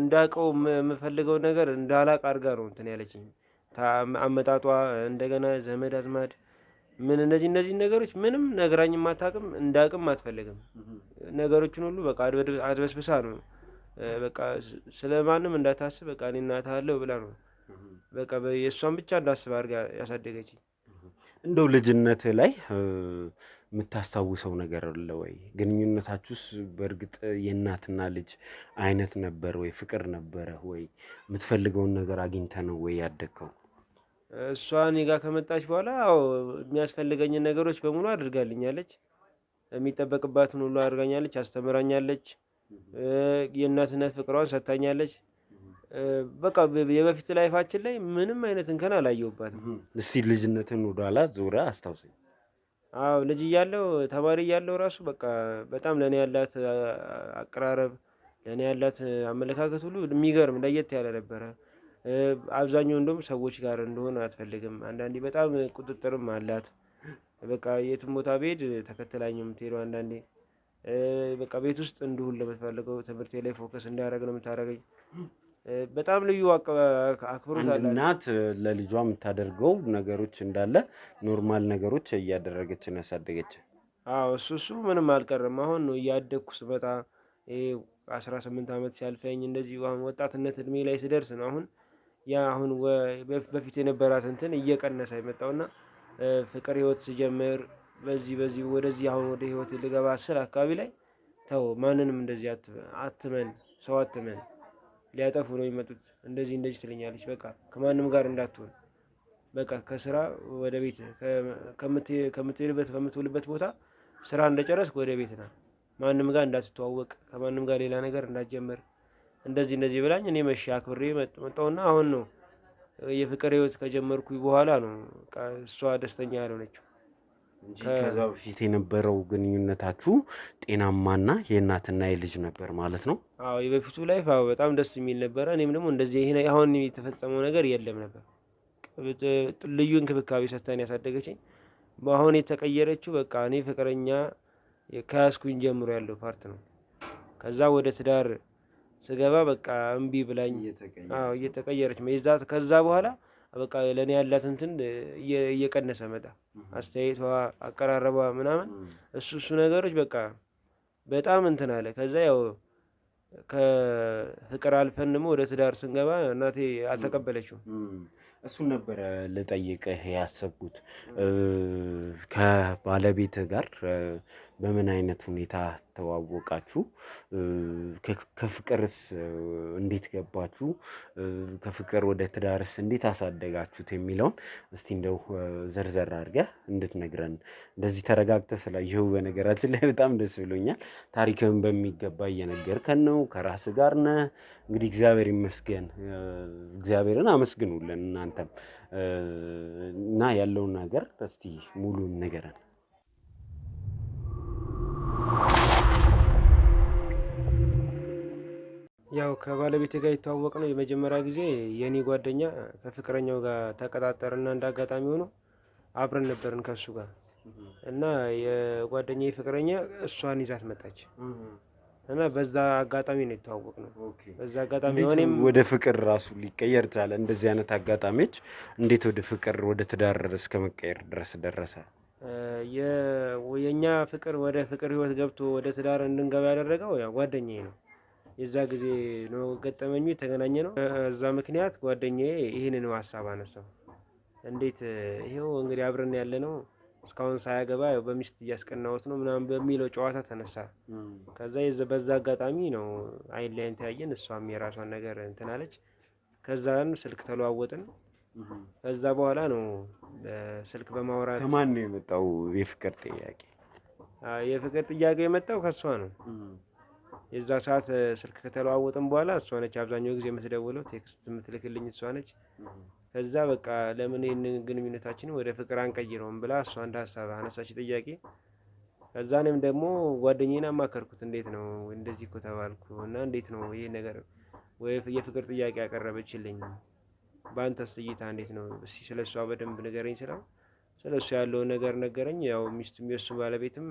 እንዳውቀው የምፈልገው ነገር እንዳላቅ አድርጋ ነው እንትን ያለችኝ። አመጣጧ እንደገና ዘመድ አዝማድ ምን እነዚህ ነገሮች ምንም ነግራኝ አታውቅም፣ እንዳውቅም አትፈልግም። ነገሮችን ሁሉ በቃ አድበስብሳ ነው በቃ ስለማንም እንዳታስብ በቃ እኔ እናትህ አለሁ ብላ ነው በቃ የእሷን ብቻ እንዳስብ አድርጋ ያሳደገችኝ። እንደው ልጅነት ላይ የምታስታውሰው ነገር አለ ወይ? ግንኙነታችሁስ በእርግጥ የእናትና ልጅ አይነት ነበር ወይ? ፍቅር ነበረ ወይ? የምትፈልገውን ነገር አግኝተህ ነው ወይ ያደግከው? እሷ እኔ ጋር ከመጣች በኋላ አዎ የሚያስፈልገኝን ነገሮች በሙሉ አድርጋልኛለች። የሚጠበቅባትን ሁሉ አድርጋኛለች፣ አስተምራኛለች። የእናትነት ፍቅሯን ሰጥታኛለች። በቃ የበፊት ላይፋችን ላይ ምንም አይነት እንከን አላየሁባትም። እስቲ ልጅነትን ወደኋላ ዞረህ አስታውሰኝ። አዎ ልጅ እያለሁ ተማሪ እያለሁ ራሱ በቃ በጣም ለእኔ ያላት አቀራረብ ለእኔ ያላት አመለካከት ሁሉ የሚገርም ለየት ያለ ነበረ። አብዛኛው እንደውም ሰዎች ጋር እንደሆነ አትፈልግም። አንዳንዴ በጣም ቁጥጥርም አላት። በቃ የትም ቦታ ብሄድ ተከትላኝ የምትሄደው አንዳንዴ በቃ ቤት ውስጥ እንድሁን ለምትፈልገው ትምህርቴ ላይ ፎከስ እንዳደረግ ነው የምታደርገኝ። በጣም ልዩ አክብሮት አለ። እናት ለልጇ የምታደርገው ነገሮች እንዳለ ኖርማል ነገሮች እያደረገች ነው ያሳደገች። አዎ እሱ ምንም አልቀረም። አሁን ነው እያደግኩ ስመጣ 18 ዓመት ሲያልፈኝ እንደዚህ አሁን ወጣትነት እድሜ ላይ ስደርስ ነው አሁን ያ አሁን በፊት የነበራት እንትን እየቀነሰ የመጣውና ፍቅር ህይወት ስጀምር በዚህ ወደዚህ አሁን ወደ ህይወት ልገባ ስል አካባቢ ላይ ተው ማንንም እንደዚህ አትመን፣ ሰው አትመን፣ ሊያጠፉ ነው የሚመጡት፣ እንደዚህ ትለኛለች። በቃ ከማንም ጋር እንዳትሆን፣ በቃ ከስራ ወደ ቤት ከምትውልበት ቦታ ስራ እንደጨረስክ ወደ ቤት ና፣ ማንም ጋር እንዳትተዋወቅ፣ ከማንም ጋር ሌላ ነገር እንዳትጀምር፣ እንደዚህ ብላኝ እኔ መቼ አክብሬ መጣሁና አሁን ነው የፍቅር ህይወት ከጀመርኩኝ በኋላ ነው እሷ ደስተኛ ያልሆነችው እንጂ ከዛ በፊት የነበረው ግንኙነታችሁ ጤናማና የእናትና የልጅ ነበር ማለት ነው? አዎ የበፊቱ ላይፍ በጣም ደስ የሚል ነበረ። እኔም ደግሞ እንደዚህ አሁን የተፈጸመው ነገር የለም ነበር። ልዩ እንክብካቤ ሰጥታን ያሳደገችኝ። አሁን የተቀየረችው በቃ እኔ ፍቅረኛ ከያዝኩኝ ጀምሮ ያለው ፓርት ነው። ከዛ ወደ ትዳር ስገባ በቃ እምቢ ብላኝ እየተቀየረች መይዛት። ከዛ በኋላ በቃ ለኔ ያላት እንትን እየቀነሰ መጣ። አስተያየቷ፣ አቀራረቧ ምናምን እሱ ነገሮች በቃ በጣም እንትን አለ። ከዛ ያው ከፍቅር አልፈን ደግሞ ወደ ትዳር ስንገባ እናቴ አልተቀበለችውም። እሱን ነበረ ልጠይቅህ ያሰብኩት። ከባለቤትህ ጋር በምን አይነት ሁኔታ ተዋወቃችሁ? ከፍቅርስ እንዴት ገባችሁ? ከፍቅር ወደ ትዳርስ እንዴት አሳደጋችሁት የሚለውን እስቲ እንደው ዘርዘር አድርገህ እንድትነግረን። እንደዚህ ተረጋግተህ ስላየሁ በነገራችን ላይ በጣም ደስ ብሎኛል። ታሪክህን በሚገባ እየነገርከን ነው። ከራስህ ጋር ነህ እንግዲህ። እግዚአብሔር ይመስገን። እግዚአብሔርን አመስግኑልን እናንተም እና ያለውን ነገር እስቲ ሙሉን ንገረን። ያው ከባለቤቴ ጋር የተዋወቅ ነው የመጀመሪያ ጊዜ የኔ ጓደኛ ከፍቅረኛው ጋር ተቀጣጠርና እንዳጋጣሚ ሆኖ አብረን ነበርን ከሱ ጋር እና የጓደኛዬ ፍቅረኛ እሷን ይዛት መጣች እና በዛ አጋጣሚ ነው የተዋወቅ ነው። በዛ አጋጣሚ እኔም ወደ ፍቅር ራሱ ሊቀየር ቻለ። እንደዚህ አይነት አጋጣሚዎች እንዴት ወደ ፍቅር ወደ ትዳር እስከ መቀየር ድረስ ደረሰ? የኛ ፍቅር ወደ ፍቅር ህይወት ገብቶ ወደ ትዳር እንድንገባ ያደረገው ያው ጓደኛዬ ነው። የዛ ጊዜ ነው ገጠመኙ የተገናኘ ነው። እዛ ምክንያት ጓደኛዬ ይህንን ሀሳብ አነሳው። እንዴት ይሄው እንግዲህ አብረን ያለ ነው እስካሁን ሳያገባ ያው በሚስት እያስቀናሁት ነው ምናምን በሚለው ጨዋታ ተነሳ። ከዛ በዛ አጋጣሚ ነው አይን ላይ ተያየን። እሷም የራሷን ነገር እንትን አለች። ከዛን ስልክ ተለዋወጥን። ከዛ በኋላ ነው ስልክ በማውራት ከማን ነው የመጣው የፍቅር ጥያቄ? የፍቅር ጥያቄ የመጣው ከሷ ነው። የዛ ሰዓት ስልክ ከተለዋወጥን በኋላ እሷ ነች አብዛኛው ጊዜ የምትደውለው፣ ቴክስት የምትልክልኝ እሷ ነች። ከዛ በቃ ለምን ይሄንን ግንኙነታችንን ወደ ፍቅር አንቀይረውም ብላ እሷ እንደ ሀሳብ አነሳች ጥያቄ። ከዛ እኔም ደግሞ ጓደኛዬን አማከርኩት። እንዴት ነው እንደዚህ እኮ ተባልኩ እና እንዴት ነው ይሄ ነገር ወይ የፍቅር ጥያቄ ያቀረበችልኝ፣ በአንተስ እይታ እንዴት ነው? እስኪ ስለሷ በደንብ ንገረኝ ስለው ስለሷ ያለውን ነገር ነገረኝ። ያው ሚስቱም የሱ ባለቤትም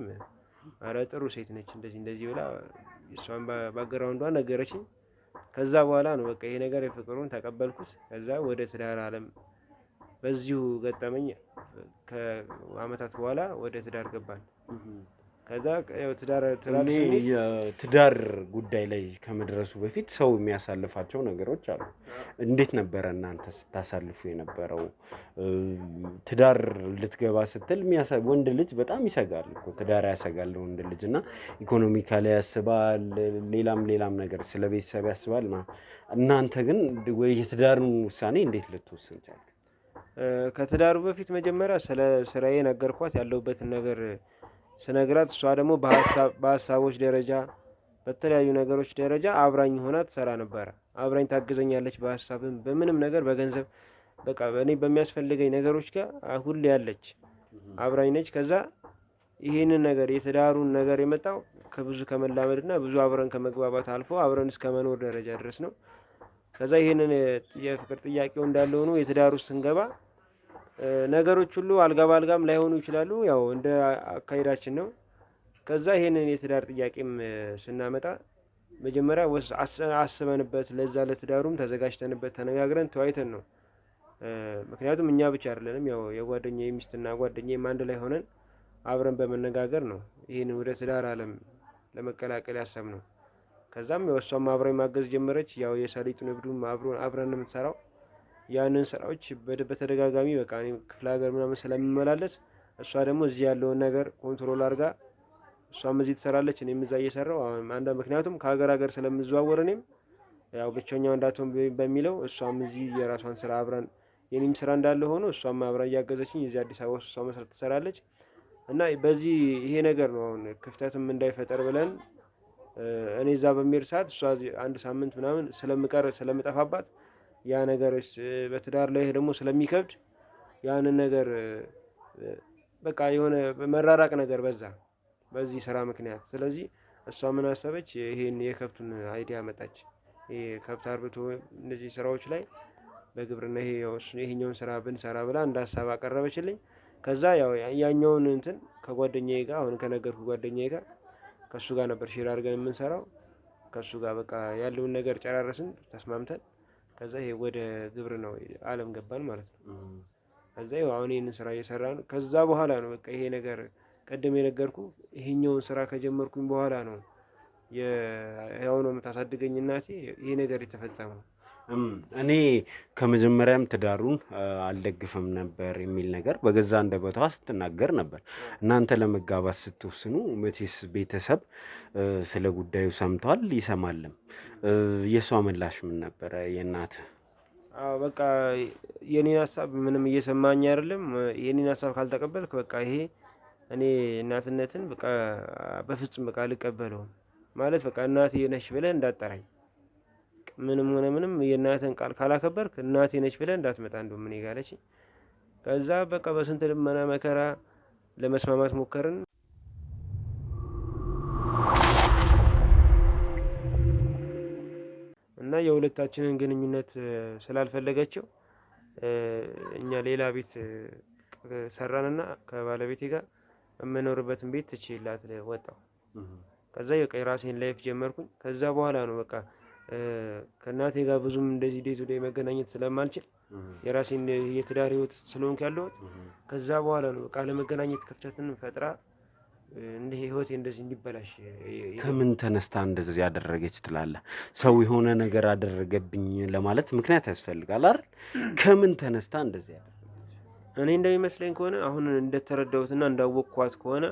አረ ጥሩ ሴት ነች እንደዚህ ብላ እሷን ባግራውንዷ ነገረችኝ። ከዛ በኋላ ነው በቃ ይሄ ነገር የፍቅሩን ተቀበልኩት። ከዛ ወደ ትዳር ዓለም በዚሁ ገጠመኝ ከአመታት በኋላ ወደ ትዳር ገባን። ከዛ ያው ትዳር ጉዳይ ላይ ከመድረሱ በፊት ሰው የሚያሳልፋቸው ነገሮች አሉ። እንዴት ነበረ እናንተ ስታሳልፉ የነበረው? ትዳር ልትገባ ስትል ወንድ ልጅ በጣም ይሰጋል እኮ። ትዳር ያሰጋል ወንድ ልጅ እና ኢኮኖሚካሊ ያስባል፣ ሌላም ነገር ስለ ቤተሰብ ያስባል። እናንተ ግን የትዳርን ውሳኔ እንዴት ልትወስን ቻልክ? ከትዳሩ በፊት መጀመሪያ ስለ ስራዬ ነገርኳት፣ ያለሁበትን ነገር ስነግራት እሷ ደግሞ በሀሳቦች ደረጃ በተለያዩ ነገሮች ደረጃ አብራኝ ሆና ትሰራ ነበረ። አብራኝ ታግዘኛለች፣ በሀሳብም በምንም ነገር በገንዘብ በቃ እኔ በሚያስፈልገኝ ነገሮች ጋር ሁሌ ያለች አብራኝ ነች። ከዛ ይሄንን ነገር የትዳሩን ነገር የመጣው ከብዙ ከመላመድና ብዙ አብረን ከመግባባት አልፎ አብረን እስከ መኖር ደረጃ ድረስ ነው። ከዛ ይሄንን የፍቅር ጥያቄው እንዳለ ሆኖ የትዳሩ ስንገባ ነገሮች ሁሉ አልጋ ባልጋም ላይሆኑ ይችላሉ። ያው እንደ አካሄዳችን ነው። ከዛ ይሄንን የትዳር ጥያቄም ስናመጣ መጀመሪያ አስበንበት ለዛ ለትዳሩም ተዘጋጅተንበት ተነጋግረን ተወያይተን ነው። ምክንያቱም እኛ ብቻ አይደለንም፣ ያው የጓደኛዬ ሚስትና ጓደኛዬም አንድ ላይ ሆነን አብረን በመነጋገር ነው ይህን ወደ ትዳር ዓለም ለመቀላቀል ያሰብነው። ከዛም ያው እሷም አብራኝ ማገዝ ጀመረች። ያው የሰሊጥ ንግዱም አብረን የምትሰራው ያንን ስራዎች በተደጋጋሚ በቃ እኔ ክፍለ ሀገር ምናምን ስለምመላለስ እሷ ደግሞ እዚህ ያለውን ነገር ኮንትሮል አድርጋ እሷም እዚህ ትሰራለች፣ እኔም እዛ እየሰራው ምክንያቱም ከሀገር ሀገር ስለምዘዋወር እኔም ያው ብቸኛው እንዳትሆን በሚለው እሷም እዚህ የራሷን ስራ አብረን የኔም ስራ እንዳለ ሆኖ እሷም አብራ እያገዘችኝ እዚህ አዲስ አበባ ውስጥ እሷ መስራት ትሰራለች። እና በዚህ ይሄ ነገር ነው አሁን ክፍተትም እንዳይፈጠር ብለን እኔ እዛ በሚሄድ ሰዓት እሷ አንድ ሳምንት ምናምን ስለምጠፋባት ያ ነገር በትዳር ላይ ደግሞ ስለሚከብድ ያንን ነገር በቃ የሆነ መራራቅ ነገር በዛ በዚህ ስራ ምክንያት። ስለዚህ እሷ ምን አሰበች፣ ይሄን የከብቱን አይዲያ መጣች። ይሄ ከብት አርብቶ እነዚህ ስራዎች ላይ በግብርና ይሄኛውን ስራ ብንሰራ ብላ እንደ ሀሳብ አቀረበችልኝ። ከዛ ያው ያኛውን እንትን ከጓደኛዬ ጋር አሁን ከነገርኩ ጓደኛዬ ጋር ከሱ ጋር ነበር ሼር አድርገን የምንሰራው። ከሱ ጋር በቃ ያለውን ነገር ጨራረስን ተስማምተን። ከዛ ይሄ ወደ ግብርናው ዓለም ገባን ማለት ነው። ከዛ ያው አሁን ይሄንን ስራ እየሰራን ከዛ በኋላ ነው በቃ ይሄ ነገር ቀደም የነገርኩ ይሄኛውን ስራ ከጀመርኩኝ በኋላ ነው ያው ነው የምታሳድገኝ እናቴ ይሄ ነገር የተፈጸመው። እኔ ከመጀመሪያም ትዳሩን አልደግፍም ነበር የሚል ነገር በገዛ አንደበቷ ስትናገር ነበር። እናንተ ለመጋባት ስትወስኑ መቼስ ቤተሰብ ስለ ጉዳዩ ሰምቷል ይሰማልም። የሷ ምላሽ ምን ነበረ የእናት? አዎ በቃ የኔን ሀሳብ ምንም እየሰማኝ አይደለም። የኔን ሀሳብ ካልተቀበልክ በቃ ይሄ እኔ እናትነትን በቃ በፍጹም በቃ አልቀበለውም ማለት በቃ እናቴ ነሽ ብለህ እንዳትጠራኝ፣ ምንም ሆነ ምንም የእናትህን ቃል ካላከበርክ እናቴ ነች ብለህ እንዳትመጣ እንደውም እኔ ጋር አለችኝ። ከዛ በቃ በስንት ልመና መከራ ለመስማማት ሞከርን እና የሁለታችንን ግንኙነት ስላልፈለገችው እኛ ሌላ ቤት ሰራንና ከባለቤቴ ጋር የምኖርበትን ቤት ትቼላት ወጣሁ። ከዛ የራሴን ላይፍ ጀመርኩኝ። ከዛ በኋላ ነው በቃ ከእናቴ ጋር ብዙም እንደዚህ ዴይ ቱ ዴይ መገናኘት ስለማልችል የራሴን የትዳር ህይወት ስለሆንኩ ያለሁት ከዛ በኋላ ነው በቃ ለመገናኘት ክፍተትን ፈጥራ እንደ ህይወቴ እንደዚህ እንዲበላሽ። ከምን ተነስታ እንደዚህ ያደረገች ትላለህ? ሰው የሆነ ነገር አደረገብኝ ለማለት ምክንያት ያስፈልጋል አይደል? ከምን ተነስታ እንደዚህ ያደረገች? እኔ እንደሚመስለኝ ከሆነ አሁን እንደተረዳሁትና እንዳወቅኳት ከሆነ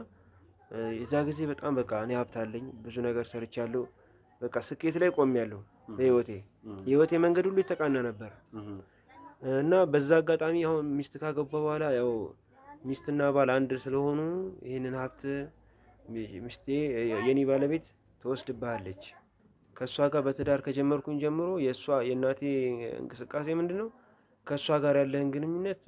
የዛ ጊዜ በጣም በቃ እኔ ሀብት አለኝ፣ ብዙ ነገር ሰርቻለሁ፣ በቃ ስኬት ላይ ቆሜያለሁ። የህይወቴ መንገድ ሁሉ የተቃና ነበር እና በዛ አጋጣሚ አሁን ሚስት ካገባ በኋላ ያው ሚስትና ባል አንድ ስለሆኑ ይህንን ሀብት ሚስቴ የኔ ባለቤት ትወስድብሃለች። ከእሷ ጋር በትዳር ከጀመርኩኝ ጀምሮ የእናቴ እንቅስቃሴ ምንድን ነው? ከእሷ ጋር ያለህን ግንኙነት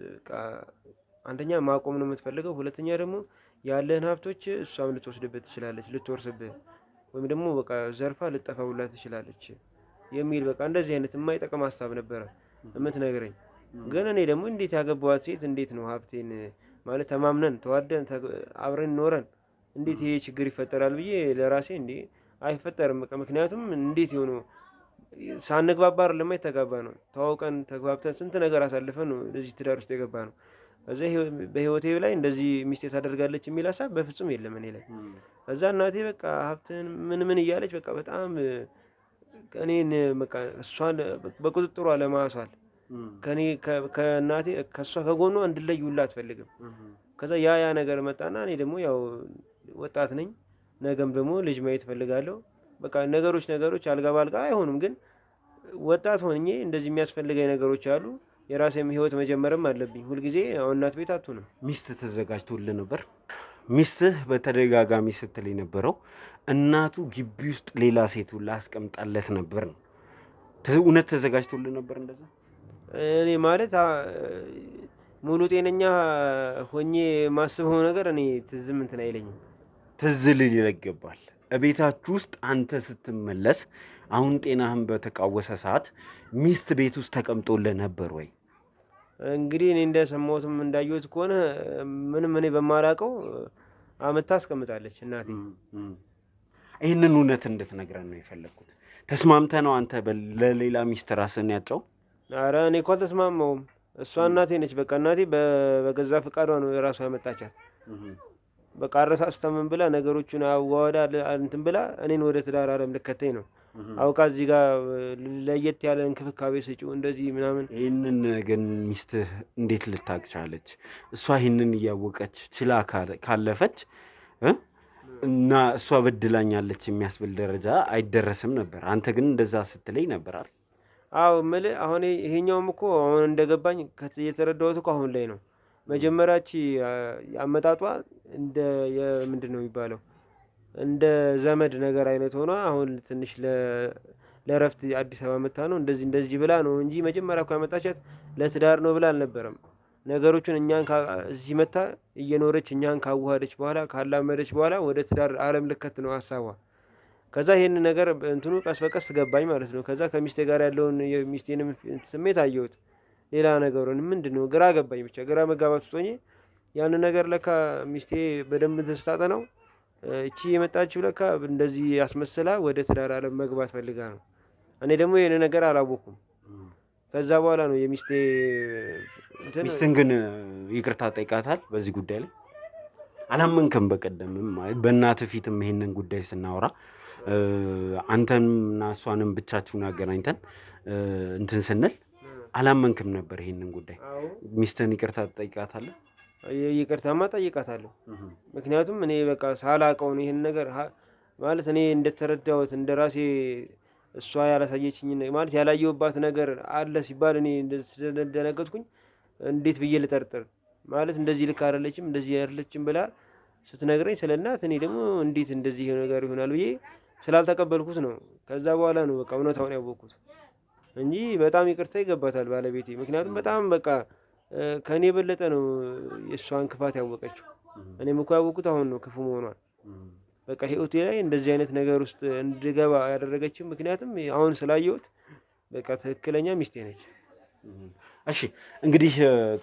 አንደኛ ማቆም ነው የምትፈልገው፣ ሁለተኛ ደግሞ ያለህን ሀብቶች እሷም ልትወስድብህ ትችላለች፣ ልትወርስብህ ወይም ደግሞ በቃ ዘርፋ ልጠፋውላ ትችላለች የሚል በቃ እንደዚህ አይነት የማይጠቅም ሀሳብ ነበረ የምትነግረኝ። ግን እኔ ደግሞ እንዴት ያገባዋት ሴት እንዴት ነው ሀብቴን ማለት ተማምነን ተዋደን አብረን ኖረን እንዴት ይሄ ችግር ይፈጠራል ብዬ ለራሴ እንዴ አይፈጠርም በቃ ምክንያቱም እንዴት ይሆኑ ሳንግባባር ለማይተጋባ ነው ተዋውቀን ተግባብተን ስንት ነገር አሳልፈን ነው ለዚህ ትዳር ውስጥ የገባ ነው። እዛ በህይወቴ ላይ እንደዚህ ሚስቴ ታደርጋለች የሚል ሀሳብ በፍጹም የለም እኔ ላይ። እዛ እናቴ በቃ ሀብትን ምን እያለች በቃ በጣም እኔን በቃ እሷን በቁጥጥሯ ለማሳል ከኔ ከእናቴ ከሷ ከጎኗ እንድለይ ሁላ አትፈልግም። ከዛ ያ ነገር መጣና እኔ ደግሞ ያው ወጣት ነኝ፣ ነገም ደግሞ ልጅ ማየት ፈልጋለሁ። በቃ ነገሮች አልጋ ባልጋ አይሆኑም። ግን ወጣት ሆኜ እንደዚህ የሚያስፈልገኝ ነገሮች አሉ። የራሴም ህይወት መጀመርም አለብኝ። ሁልጊዜ አሁን እናት ቤት አትሆንም። ሚስት ተዘጋጅቶልህ ነበር? ሚስትህ በተደጋጋሚ ስትል የነበረው እናቱ ግቢ ውስጥ ሌላ ሴት ሁላ አስቀምጣለት ነበር ነው። እውነት ተዘጋጅቶልህ ነበር እንደዛ? እኔ ማለት ሙሉ ጤነኛ ሆኜ ማስበው ነገር እኔ ትዝም እንትን አይለኝም። ትዝ ሊል ይገባል። እቤታችሁ ውስጥ አንተ ስትመለስ አሁን ጤናህን በተቃወሰ ሰዓት ሚስት ቤት ውስጥ ተቀምጦልህ ነበር ወይ? እንግዲህ እኔ እንደሰማሁትም እንዳየሁት ከሆነ ምንም እኔ በማላውቀው አመታ አስቀምጣለች እናቴ። ይህንን እውነት እንድትነግረን ነው የፈለግኩት። ተስማምተህ ነው አንተ ለሌላ ሚስት ራስን ያጨው? ኧረ እኔ እኮ አልተስማማሁም። እሷ እናቴ ነች። በቃ እናቴ በገዛ ፈቃዷ ነው የራሷ ያመጣቻት። በቃ አረሳስታ ምን ብላ ነገሮቹን አዋወዳ እንትን ብላ እኔን ወደ ትዳር ዓለም ልከተኝ ነው አውቃ እዚህ ጋር ለየት ያለ እንክብካቤ ስጪው እንደዚህ ምናምን። ይህንን ግን ሚስትህ እንዴት ልታውቅ ቻለች? እሷ ይህንን እያወቀች ችላ ካለፈች እና እሷ በድላኛለች የሚያስብል ደረጃ አይደረስም ነበር። አንተ ግን እንደዛ ስትለኝ ነበራል። አዎ እምልህ አሁን ይሄኛውም እኮ አሁን እንደገባኝ የተረዳሁት እኮ አሁን ላይ ነው። መጀመሪያች አመጣጧ እንደ ምንድን ነው የሚባለው እንደ ዘመድ ነገር አይነት ሆኗ አሁን ትንሽ ለእረፍት አዲስ አበባ መታ ነው እንደዚህ ብላ ነው እንጂ መጀመሪያ እኮ ያመጣቻት ለትዳር ነው ብላ አልነበረም። ነገሮቹን እኛን እዚህ መታ እየኖረች እኛን ካዋሃደች በኋላ ካላመደች በኋላ ወደ ትዳር ዓለም ልከት ነው ሀሳቧ። ከዛ ይሄን ነገር እንትኑ ቀስ በቀስ ገባኝ ማለት ነው። ከዛ ከሚስቴ ጋር ያለውን የሚስቴንም ስሜት አየሁት። ሌላ ነገሩን ምንድነው ግራ ገባኝ። ብቻ ግራ መጋባት ውስጥ ሆኜ ያን ነገር ለካ ሚስቴ በደንብ ተስታጠነው እቺ የመጣችው ለካ እንደዚህ ያስመስላ ወደ ትዳር ዓለም መግባት ፈልጋ ነው። እኔ ደግሞ ይሄን ነገር አላወኩም። ከዛ በኋላ ነው ሚስትን ግን ይቅርታ ጠይቃታል በዚህ ጉዳይ ላይ? አላመንክም? በቀደምም በእናትህ ፊትም ይሄንን ጉዳይ ስናወራ አንተንና እሷንም ብቻችሁን አገናኝተን እንትን ስንል አላመንክም ነበር ይሄንን ጉዳይ። ሚስትን ይቅርታ ጠይቃታለህ? ይቅርታማ ጠይቃታለሁ። ምክንያቱም እኔ በቃ ሳላውቀው ነው ይሄን ነገር ማለት እኔ እንደተረዳሁት እንደራሴ እሷ ያላሳየችኝ ማለት ያላየሁባት ነገር አለ ሲባል እኔ እንደደነገጥኩኝ እንዴት ብዬ ልጠርጥር ማለት እንደዚህ ልክ አይደለችም እንደዚህ አይደለችም ብላ ስትነግረኝ ስለናት እኔ ደግሞ እንዴት እንደዚህ ነገር ይሆናል ብዬ ስላልተቀበልኩት ነው። ከዛ በኋላ ነው በቃ እውነታውን ያወቅኩት እንጂ በጣም ይቅርታ ይገባታል ባለቤቴ። ምክንያቱም በጣም በቃ ከኔ የበለጠ ነው የእሷን ክፋት ያወቀችው። እኔም እኮ ያወቅኩት አሁን ነው ክፉ መሆኗን። በቃ ህይወቴ ላይ እንደዚህ አይነት ነገር ውስጥ እንድገባ ያደረገችው ምክንያቱም አሁን ስላየሁት በቃ ትክክለኛ ሚስቴ ነች። እሺ እንግዲህ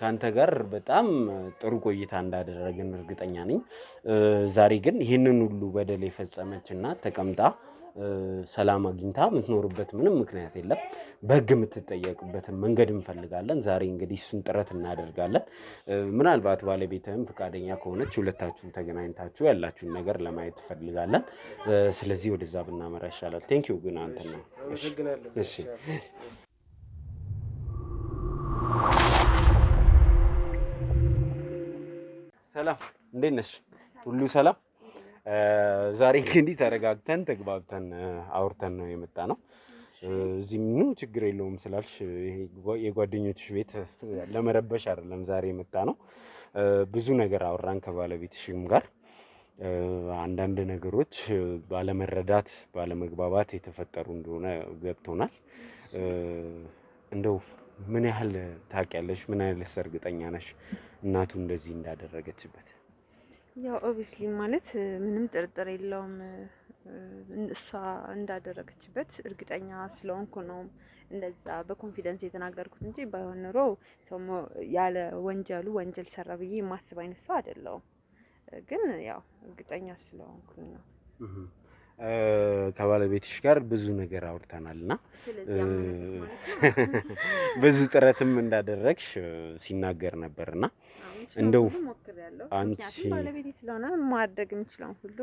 ካንተ ጋር በጣም ጥሩ ቆይታ እንዳደረግን እርግጠኛ ነኝ። ዛሬ ግን ይህንን ሁሉ በደል የፈጸመችና ተቀምጣ ሰላም አግኝታ የምትኖርበት ምንም ምክንያት የለም። በህግ የምትጠየቅበትን መንገድ እንፈልጋለን። ዛሬ እንግዲህ እሱን ጥረት እናደርጋለን። ምናልባት ባለቤትህም ፈቃደኛ ከሆነች ሁለታችሁም ተገናኝታችሁ ያላችሁን ነገር ለማየት እንፈልጋለን። ስለዚህ ወደዛ ብናመራ ይሻላል። ቴንኪው ግን አንተ ነው። እሺ ሰላም፣ እንዴት ነሽ? ሁሉ ሰላም? ዛሬ እንግዲህ ተረጋግተን ተግባብተን አውርተን ነው የመጣ ነው። እዚህ ምንም ችግር የለውም ስላልሽ ይሄ የጓደኞችሽ ቤት ለመረበሽ አይደለም ዛሬ የመጣ ነው። ብዙ ነገር አወራን ከባለቤትሽም ጋር። አንዳንድ ነገሮች ባለመረዳት ባለመግባባት የተፈጠሩ እንደሆነ ገብቶናል። እንደው ምን ያህል ታውቂያለሽ? ምን ያህልስ እርግጠኛ ነሽ እናቱ እንደዚህ እንዳደረገችበት? ያው ኦብቪስሊ ማለት ምንም ጥርጥር የለውም እሷ እንዳደረገችበት እርግጠኛ ስለሆንኩ ነው እንደዛ በኮንፊደንስ የተናገርኩት እንጂ ባይሆን ኖሮ ሰው ያለ ወንጀሉ ወንጀል ሰራ ብዬ የማስብ አይነት ሰው አይደለሁም። ግን ያው እርግጠኛ ስለሆንኩኝ ነው። ከባለቤትሽ ጋር ብዙ ነገር አውርተናልና ብዙ ጥረትም እንዳደረግሽ ሲናገር ነበርና እንደው አንቺ ባለቤቴ ስለሆነ ማድረግ የምችለው ሁሉ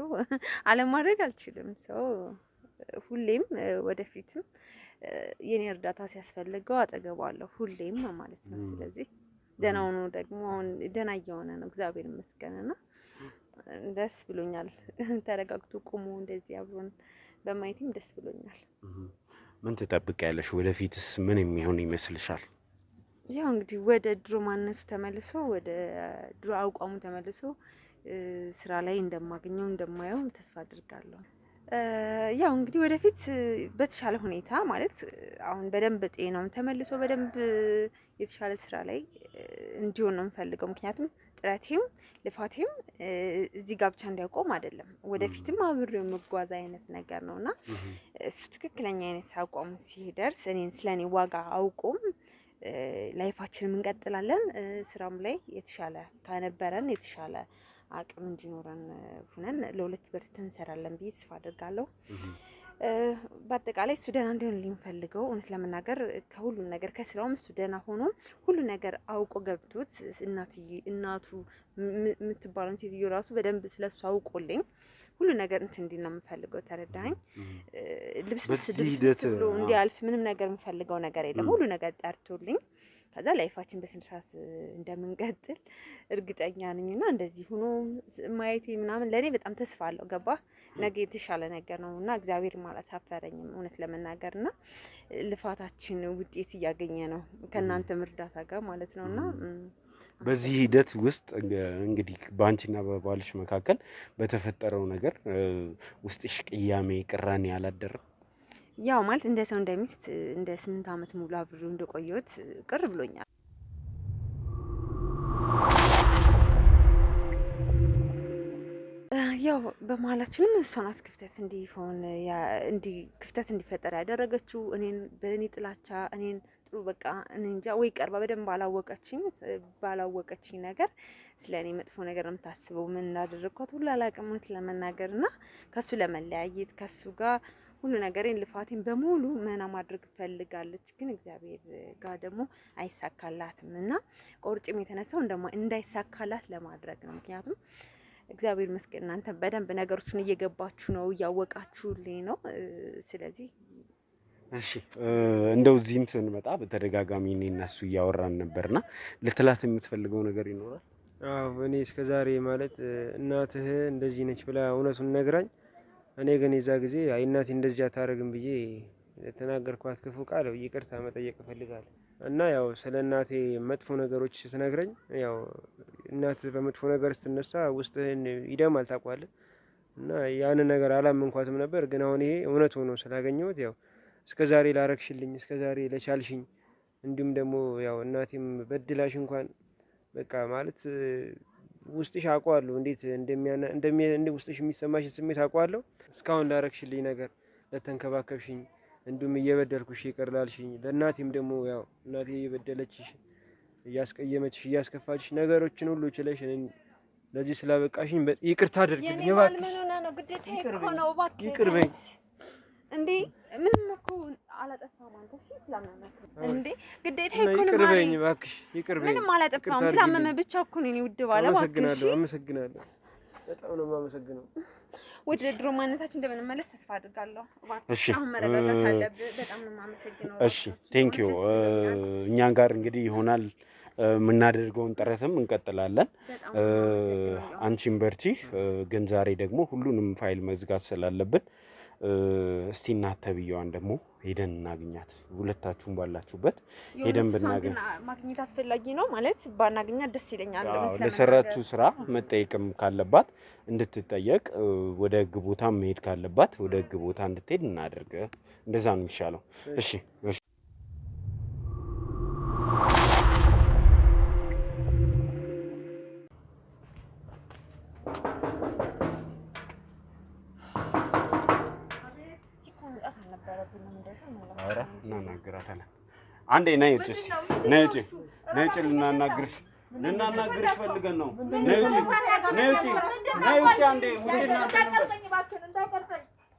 አለማድረግ አልችልም። ሰው ሁሌም ወደፊትም የኔ እርዳታ ሲያስፈልገው አጠገባለሁ ሁሌም ማለት ነው። ስለዚህ ደህናው ነው ደግሞ አሁን ደህና እየሆነ ነው እግዚአብሔር ይመስገንና ደስ ብሎኛል። ተረጋግቶ ቆሞ እንደዚህ አብሮን በማየትም ደስ ብሎኛል። ምን ትጠብቂያለሽ? ወደፊትስ ምን የሚሆን ይመስልሻል? ያው እንግዲህ ወደ ድሮ ማንነቱ ተመልሶ ወደ ድሮ አቋሙ ተመልሶ ስራ ላይ እንደማገኘው እንደማየው ተስፋ አድርጋለሁ። ያው እንግዲህ ወደፊት በተሻለ ሁኔታ ማለት አሁን በደንብ ጤናውን ተመልሶ በደንብ የተሻለ ስራ ላይ እንዲሆን ነው የምፈልገው። ምክንያቱም ጥረቴም ልፋቴም እዚህ ጋር ብቻ እንዲያቆም አይደለም፣ ወደፊትም አብሬው መጓዝ አይነት ነገር ነውና እሱ ትክክለኛ አይነት አቋም ሲደርስ እኔን ስለኔ ዋጋ አውቆም ላይፋችንን እንቀጥላለን። ስራም ላይ የተሻለ ከነበረን የተሻለ አቅም እንዲኖረን ሁነን ለሁለት በርተን እንሰራለን ብዬ ተስፋ አደርጋለሁ። በአጠቃላይ እሱ ደህና እንዲሆን ልንፈልገው እውነት ለመናገር ከሁሉም ነገር ከስራውም እሱ ደህና ሆኖ ሁሉ ነገር አውቆ ገብቶት እናቱ የምትባለውን ሴትዮ ራሱ በደንብ ስለሱ አውቆልኝ ሁሉ ነገር እንትን እንዲል ነው የምፈልገው። ተረዳኸኝ? ልብስ ብሎ እንዲያልፍ ምንም ነገር የምፈልገው ነገር የለም። ሁሉ ነገር ጠርቶልኝ ከዛ ላይፋችን በስነ ስርዓት እንደምንቀጥል እርግጠኛ ነኝና እንደዚህ ሆኖ ማየቴ ምናምን ለኔ በጣም ተስፋ አለው። ገባ ነገ የተሻለ ነገር ነውና እግዚአብሔር ማለት አፈረኝም እውነት ለመናገርና ልፋታችን ውጤት እያገኘ ነው ከናንተ እርዳታ ጋር ማለት ነውና በዚህ ሂደት ውስጥ እንግዲህ ባንቺና በባልሽ መካከል በተፈጠረው ነገር ውስጥሽ ቅያሜ ቅራኔ አላደረም? ያው ማለት እንደ ሰው እንደሚስት እንደ 8 አመት ሙሉ አብሬው እንደቆየሁት ቅር ብሎኛል። ያው በመሀላችንም እሷ ናት ክፍተት እንዲሆን ክፍተት እንዲፈጠር ያደረገችው እኔን በእኔ ጥላቻ እኔን ጥሩ በቃ እኔ እንጃ ወይ ቀርባ በደንብ ባላወቀችኝ ነገር ስለኔ መጥፎ ነገር የምታስበው ምን እንዳደረግኳት ሁሉ አላውቅም ለመናገርና ከሱ ለመለያየት ከሱ ጋር ሁሉ ነገሬን ልፋቴን በሙሉ መና ማድረግ ፈልጋለች። ግን እግዚአብሔር ጋር ደግሞ አይሳካላትም እና ቆርጭም የተነሳው እንዳይሳካላት ለማድረግ ነው። ምክንያቱም እግዚአብሔር ይመስገን እናንተ በደንብ ነገሮችን እየገባችሁ ነው እያወቃችሁልኝ ነው። ስለዚህ እሺ እንደው እዚህም ስንመጣ በተደጋጋሚ እኔ እና እሱ እያወራን ነበርና ልትላት የምትፈልገው ነገር ይኖራል? አዎ እኔ እስከዛሬ ማለት እናትህ እንደዚህ ነች ብላ እውነቱን ነግራኝ እኔ ግን የዛ ጊዜ አይ እናቴ እንደዚህ አታረግም ብዬ ተናገርኳት ክፉ ቃል ይቅርታ መጠየቅ እፈልጋለሁ። እና ያው ስለ እናቴ መጥፎ ነገሮች ስትነግረኝ ያው እናት በመጥፎ ነገር ስትነሳ ውስጥህን ይደማል ታውቃለህ። እና ያን ነገር አላመንኳትም ነበር። ግን አሁን ይሄ እውነት ሆኖ ስላገኘሁት ያው እስከዛሬ ላረክሽልኝ እስከዛሬ ለቻልሽኝ እንዲሁም ደግሞ ያው እናቴም በድላሽ እንኳን በቃ ማለት ውስጥሽ አውቀዋለሁ እንዴት ውስጥሽ የሚሰማሽ ስሜት አውቀዋለሁ። እስካሁን ላረክሽልኝ ነገር ለተንከባከብሽኝ እንዲሁም እየበደልኩሽ ይቅር ላልሽኝ ለእናቴም ደግሞ ያው እናቴ እየበደለችሽ እያስቀየመችሽ እያስከፋችሽ ነገሮችን ሁሉ ችለሽ ለዚህ ስላበቃሽኝ ይቅርታ አድርግልኝ እባክሽ። ምን ሆነ ነው ግዴታ እኮ ነው እባክህ ይቅር በይኝ እንዴ ምንም እኮ አላጠፋም አንተ እሺ ስላመመህ እንዴ ግዴታ እኮ ነው ይቅር በይኝ እባክሽ ይቅር በይኝ ምንም አላጠፋም ስላመመህ ብቻ እኮ ነው እኔ ውድ ባለ እባክሽ አመሰግናለሁ በጣም ነው የማመሰግነው ወደ ድሮ ማንነታችን እንደምንመለስ ተስፋ አድርጋለሁ እባክሽ አሁን መረጋጋት አለብህ በጣም ነው የማመሰግነው እሺ ቴንክ ዩ እኛን ጋር እንግዲህ ይሆናል የምናደርገውን ጥረትም እንቀጥላለን አንቺም በርቺ ግን ዛሬ ደግሞ ሁሉንም ፋይል መዝጋት ስላለብን እስቲ እናት ተብዬዋን ደግሞ ሄደን እናገኛት ሁለታችሁም ባላችሁበት ሄደን ብናገኝ ማግኘት አስፈላጊ ነው ማለት ባናገኛት ደስ ይለኛል ለሰራችሁ ስራ መጠየቅም ካለባት እንድትጠየቅ ወደ ህግ ቦታ መሄድ ካለባት ወደ ህግ ቦታ እንድትሄድ እናደርግ እንደዛ ነው የሚሻለው እሺ እናናግራታለን አንዴ ነይ ውጪ ልናናግርሽ ፈልገን ነው ነይ ውጪ አንዴ ውጪና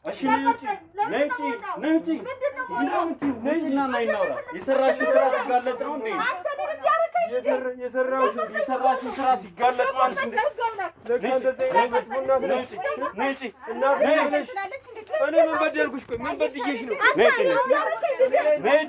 እሺ ነይ ውጪ ነይና እናውራ የሰራሽው ስራ ሲጋለጥ ነው እንዴ የሰራሽው ስራ ሲጋለጥ ማለት እንዴ እኔ ምን በደልኩሽ? ቆይ ምን በድዬሽ ነው? ነይ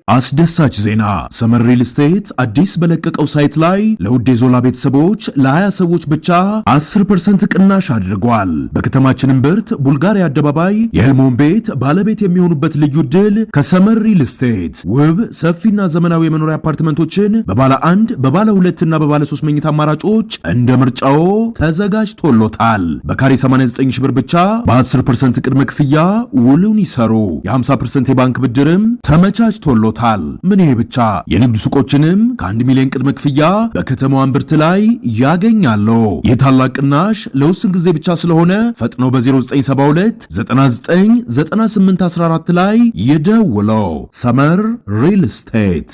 አስደሳች ዜና ሰመር ሪል ስቴት አዲስ በለቀቀው ሳይት ላይ ለውድ የዞላ ቤተሰቦች ለ20 ሰዎች ብቻ 10% ቅናሽ አድርጓል። በከተማችን እምብርት ቡልጋሪያ አደባባይ የህልሞን ቤት ባለቤት የሚሆኑበት ልዩ ዕድል ከሰመር ሪል ስቴት ውብ ሰፊና ዘመናዊ የመኖሪያ አፓርትመንቶችን በባለ 1 በባለ 2 እና በባለ 3 መኝታ አማራጮች እንደ ምርጫው ተዘጋጅቶሎታል። በካሬ 89 ሺህ ብር ብቻ በ10% ቅድመ ክፍያ ውሉን ይሰሩ። የ50% የባንክ ብድርም ተመቻችቶሎታል። ይሰጡታል። ምን ይሄ ብቻ የንግድ ሱቆችንም ከ1 ሚሊዮን ቅድመ ክፍያ በከተማዋ እምብርት ላይ ያገኛሉ። የታላቅ ቅናሽ ለውስን ጊዜ ብቻ ስለሆነ ፈጥነው በ0972 999814 ላይ ይደውለው። ሰመር ሪል ስቴት